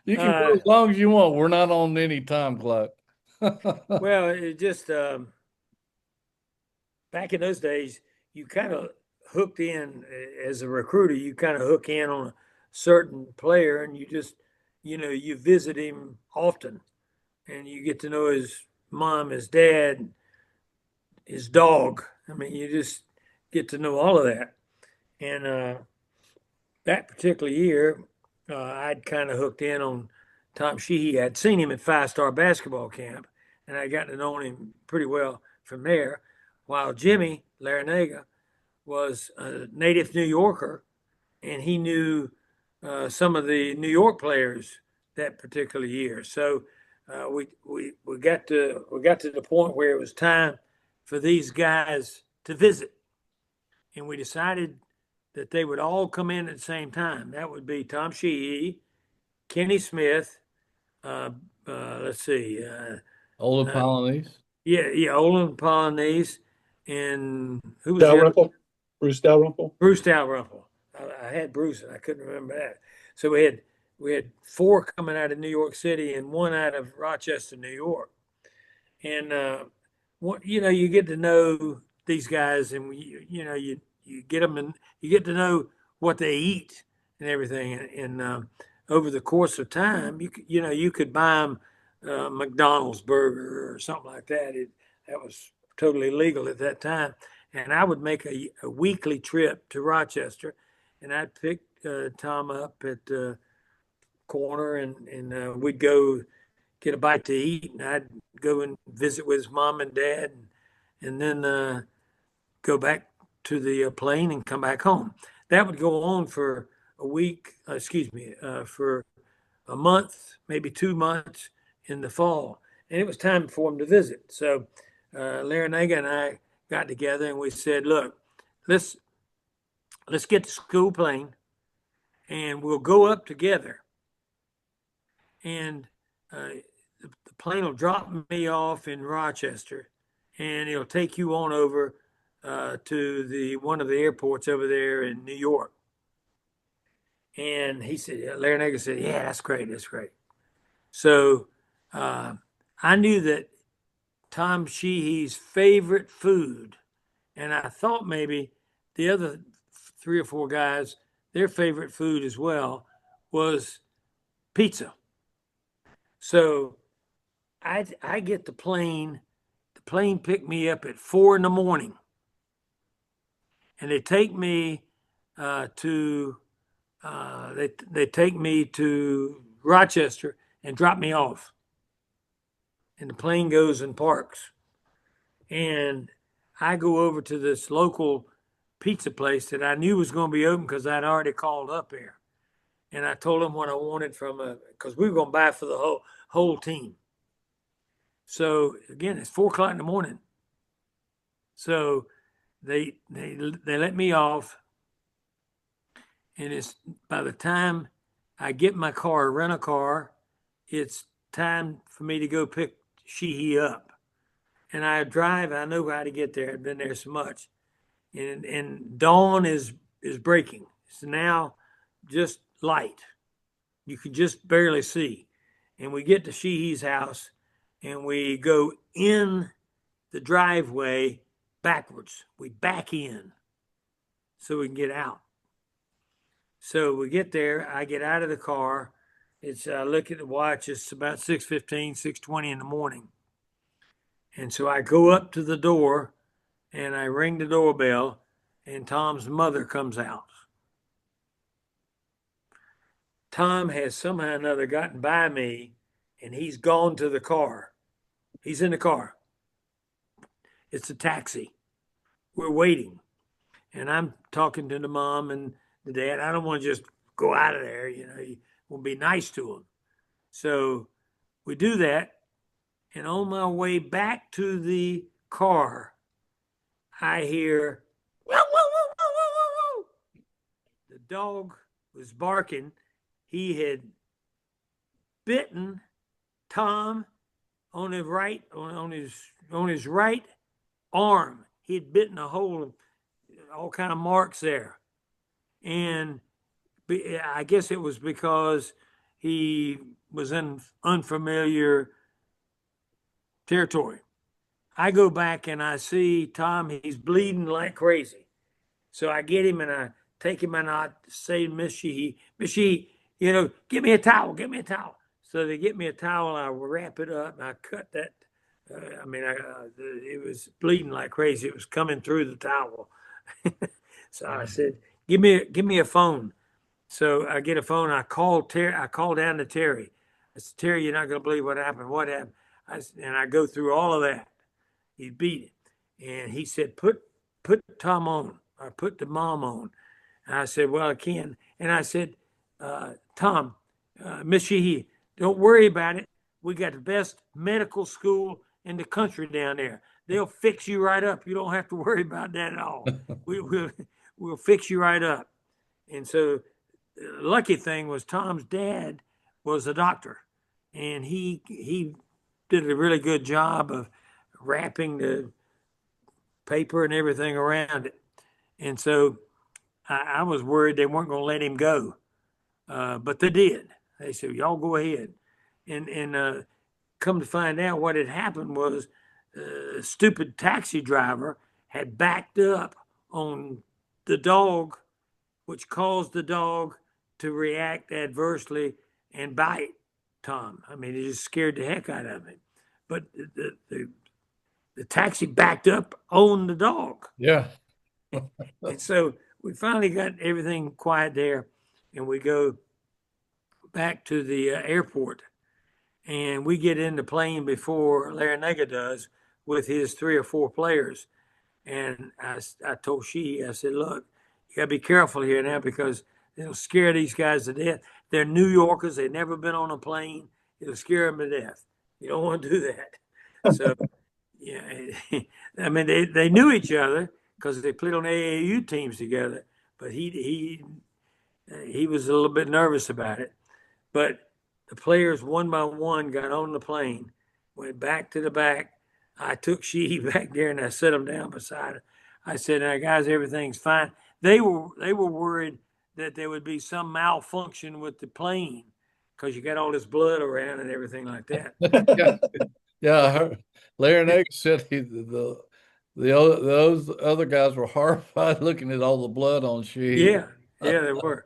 You can go as long as you want. We're not on any time clock. Well, it just back in those days, you kind of hooked in as a recruiter. You kind of hook in on a certain player, and you just, you visit him often, and you get to know his mom, his dad, his dog. I mean, you just get to know all of that. And that particular year, I'd kind of hooked in on Tom Sheehy. I'd seen him at Five Star Basketball Camp, and I got to know him pretty well from there. While Jimmy Larinaga was a native New Yorker, and he knew some of the New York players that particular year. So we got to the point where it was time for these guys to visit, and we decided that they would all come in at the same time. That would be Tom Sheehy, Kenny Smith. Let's see. Ola Polonese. Yeah, Olin Polonese, and who was Dalrymple? Bruce Dalrymple? Bruce Dalrymple. I had Bruce, and I couldn't remember that. So we had four coming out of New York City and one out of Rochester, New York. And you get to know these guys, and you get them, and you get to know what they eat and everything. And over the course of time, you could buy them McDonald's burger or something like that. That was totally legal at that time. And I would make a weekly trip to Rochester, and I'd pick Tom up at the corner, and we'd go get a bite to eat, and I'd go and visit with his mom and dad, and then go back to the plane and come back home. That would go on for a week, for a month, maybe 2 months in the fall. And it was time for him to visit. So Larinaga and I got together and we said, look, let's get the school plane and we'll go up together. And the plane will drop me off in Rochester and it'll take you on over to one of the airports over there in New York. And Larinaga said, yeah, that's great. That's great. So I knew that Tom Sheehy's favorite food, and I thought maybe the other 3 or 4 guys, their favorite food as well was pizza. So I get the plane picked me up at 4 a.m. and they take me they take me to Rochester and drop me off. And the plane goes and parks. And I go over to this local pizza place that I knew was going to be open because I'd already called up there. And I told them what I wanted because we were going to buy for the whole team. So again, it's 4 o'clock in the morning. So they let me off. And it's by the time I get my car, rent a car, it's time for me to go pick Sheehy up. And I drive, I know how to get there. I've been there so much. And dawn is breaking. It's now just light. You can just barely see. And we get to Sheehy's house and we go in the driveway backwards. We back in so we can get out. So we get there, I get out of the car. I look at the watch, it's about 6:15, 6:20 in the morning. And so I go up to the door and I ring the doorbell and Tom's mother comes out. Tom has somehow or another gotten by me and he's gone to the car. He's in the car. It's a taxi. We're waiting. And I'm talking to the mom and the dad. I don't want to just go out of there. You want to be nice to him. So we do that. And on my way back to the car, I hear, whoa, whoa, whoa, whoa, whoa, whoa. The dog was barking. He had bitten Tom on his right arm. He had bitten a hole, all kind of marks there. And I guess it was because he was in unfamiliar territory. I go back and I see Tom, he's bleeding like crazy. So I get him and I take him and I say, Miss Sheehy, get me a towel, get me a towel. So they get me a towel, I wrap it up, and I cut that. It was bleeding like crazy. It was coming through the towel. So I said, give me a phone. So I get a phone. I call down to Terry. I said, Terry, you're not going to believe what happened. What happened? And I go through all of that. He beat it. And he said, put Tom on, or put the mom on. And I said, well, I can. And I said, Tom, Miss Sheehy, don't worry about it. We got the best medical school in the country down there. They'll fix you right up. You don't have to worry about that at all. We'll fix you right up. And so the lucky thing was Tom's dad was a doctor, and he did a really good job of wrapping the paper and everything around it. And so I was worried they weren't going to let him go, but they did. They said, y'all go ahead. And come to find out, what had happened was a stupid taxi driver had backed up on the dog, which caused the dog to react adversely and bite Tom. I mean, it just scared the heck out of him. But the taxi backed up on the dog. Yeah. And so we finally got everything quiet there, and we go back to the airport, and we get in the plane before Larinaga does with his 3 or 4 players. And I told I said, look, you got to be careful here now, because it'll scare these guys to death. They're New Yorkers. They've never been on a plane. It'll scare them to death. You don't want to do that. So, yeah, I mean, they knew each other because they played on AAU teams together, but he was a little bit nervous about it. But the players, one by one, got on the plane, went back to the back. I took Sheehy back there and I set him down beside her. I said, now, guys, everything's fine. They were worried that there would be some malfunction with the plane because you got all this blood around and everything like that. Yeah. Larinaga said those other guys were horrified looking at all the blood on Sheehy. Yeah, they were.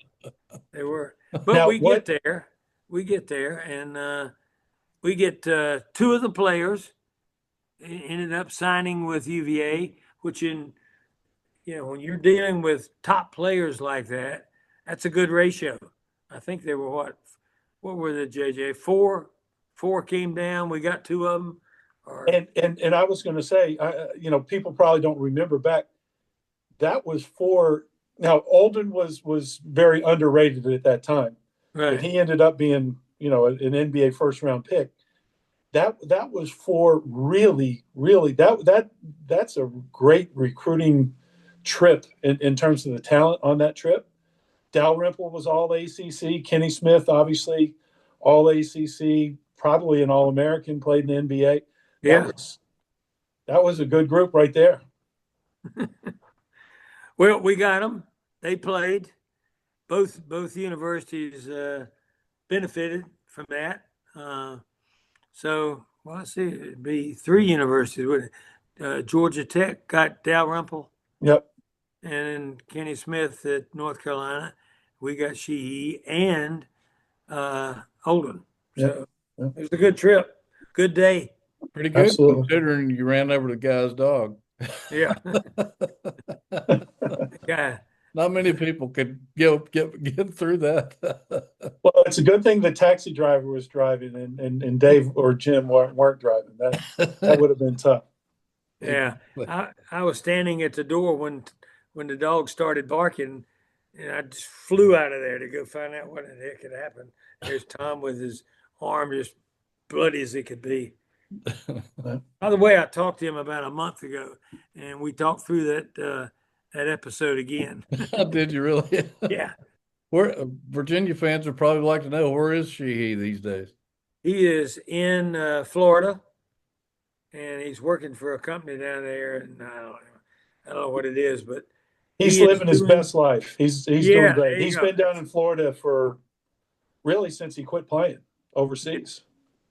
They were. But Now, we get there, and we get 2 of the players ended up signing with UVA, which when you're dealing with top players like that, that's a good ratio. I think they were what were the JJ? 4 came down. We got 2 of them. And I was going to say, people probably don't remember back. That was for now. Olden was very underrated at that time, right? But he ended up being an NBA first round pick. That was for really that's a great recruiting trip in terms of the talent on that trip. Dalrymple was all ACC. Kenny Smith, obviously, all ACC, probably an All American, played in the NBA. Yeah, that was a good group right there. Well, we got them. They played. Both universities benefited from that. So, well, let's see, it'd be 3 universities. Georgia Tech got Dalrymple. Yep. And Kenny Smith at North Carolina. We got Sheehy and Holden. So it was a good trip. Good day. Pretty good. Absolutely. Considering you ran over the guy's dog. Yeah. Yeah. Not many people could get through that. Well, it's a good thing the taxi driver was driving and Dave or Jim weren't driving. That would have been tough. Yeah. I was standing at the door when the dog started barking, And I just flew out of there to go find out what the heck had happened. There's Tom with his arm just bloody as it could be. By the way, I talked to him about a month ago, and we talked through that episode again. Did you really? Yeah, Where Virginia fans would probably like to know, where is he these days? he is in Florida, and he's working for a company down there, and I don't know what it is, but He's he is living his doing. best life. He's doing Yeah, great. there you He's go. been down in Florida for really since he quit playing overseas.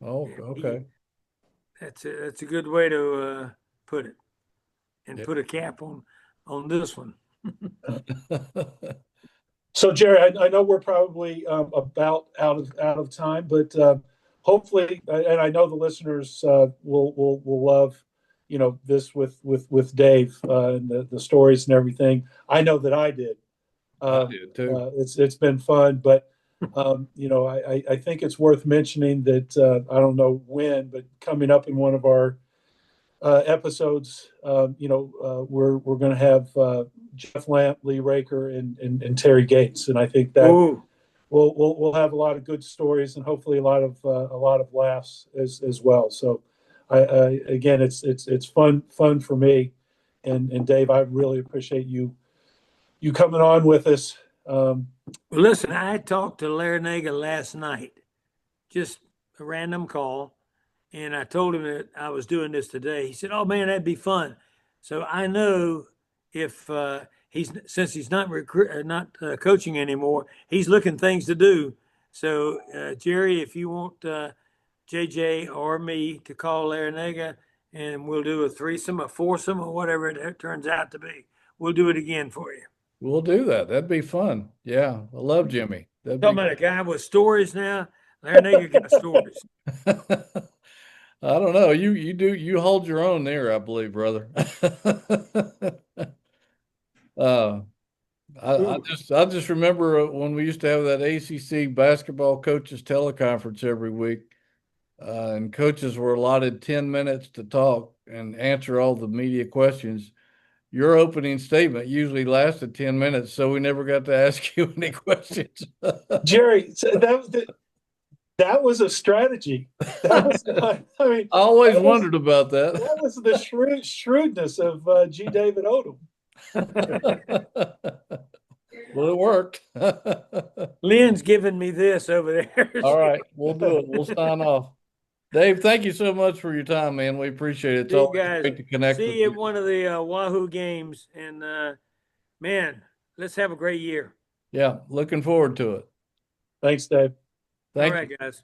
Oh, Yeah, okay. that's a good way to put it, and Yeah. put a cap on this one. So, Jerry, I know we're probably about out of time, but hopefully, and I know the listeners will love, this with Dave and the stories and everything. I know that I did. I did too. It's been fun, but I think it's worth mentioning that I don't know when, but coming up in one of our episodes, we're going to have Jeff Lamp, Lee Raker, and Terry Gates, and I think that Ooh, we'll have a lot of good stories and hopefully a lot of laughs as well. So, again, it's fun for me, and Dave, I really appreciate you coming on with us. well, listen, I talked to Larinaga last night, just a random call, and I told him that I was doing this today. He said, "Oh man, that'd be fun." So I know if since he's not coaching anymore, he's looking things to do. So Jerry, if you want JJ or me to call Larinaga, and we'll do a threesome, a foursome, or whatever it turns out to be, we'll do it again for you. We'll do that. That'd be fun. Yeah, I love Jimmy. That'd be Talking about a guy with stories now. Larinaga got stories. I don't know. You hold your own there, I believe, brother. uh, I just remember when we used to have that ACC basketball coaches teleconference every week, and coaches were allotted 10 minutes to talk and answer all the media questions. Your opening statement usually lasted 10 minutes, so we never got to ask you any questions. Jerry, so that was a strategy. That was, I mean, I always that was, wondered about that. that was the shrewdness of G. David Odom. Well, it worked. Lynn's giving me this over there. All right, we'll do it. We'll sign off. Dave, thank you so much for your time, man. We appreciate it. It's See you always guys. great to connect with See you at you. one of the Wahoo games. And man, let's have a great year. Yeah, looking forward to it. Thanks, Dave. Thank All right, you. guys.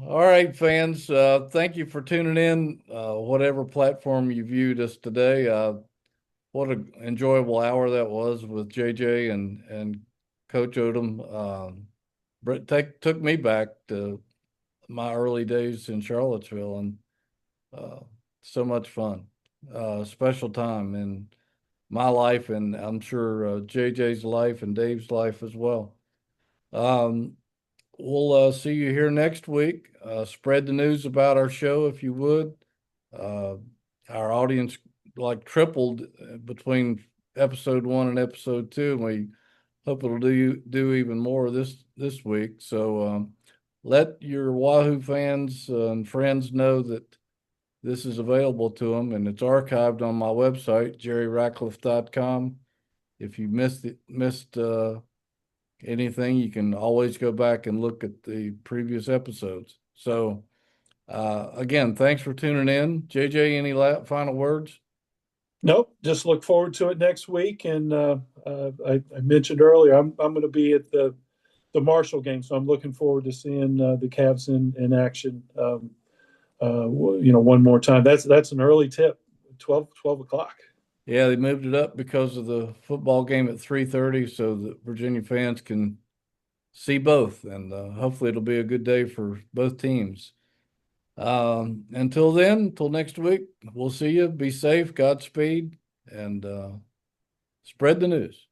All right, fans. Thank you for tuning in, whatever platform you viewed us today. What an enjoyable hour that was with JJ and Coach Odom. Brett took me back to my early days in Charlottesville, and so much fun. Special time in my life, and I'm sure JJ's life and Dave's life as well. Um, we'll see you here next week. Spread the news about our show if you would. Uh, our audience like tripled between episode 1 and episode 2, and we hope it'll do even more this week. So let your Wahoo fans and friends know that this is available to them, and it's archived on my website, jerryratcliffe.com. If you missed anything, you can always go back and look at the previous episodes. So again, thanks for tuning in. JJ, any final words? Nope. Just look forward to it next week. And I mentioned earlier, I'm going to be at the Marshall game, so I'm looking forward to seeing the Cavs in action. One more time. That's an early tip, 12 o'clock. Yeah, they moved it up because of the football game at 3:30, so that Virginia fans can see both, and hopefully it'll be a good day for both teams. Until then, until next week, we'll see you. Be safe, Godspeed, and spread the news.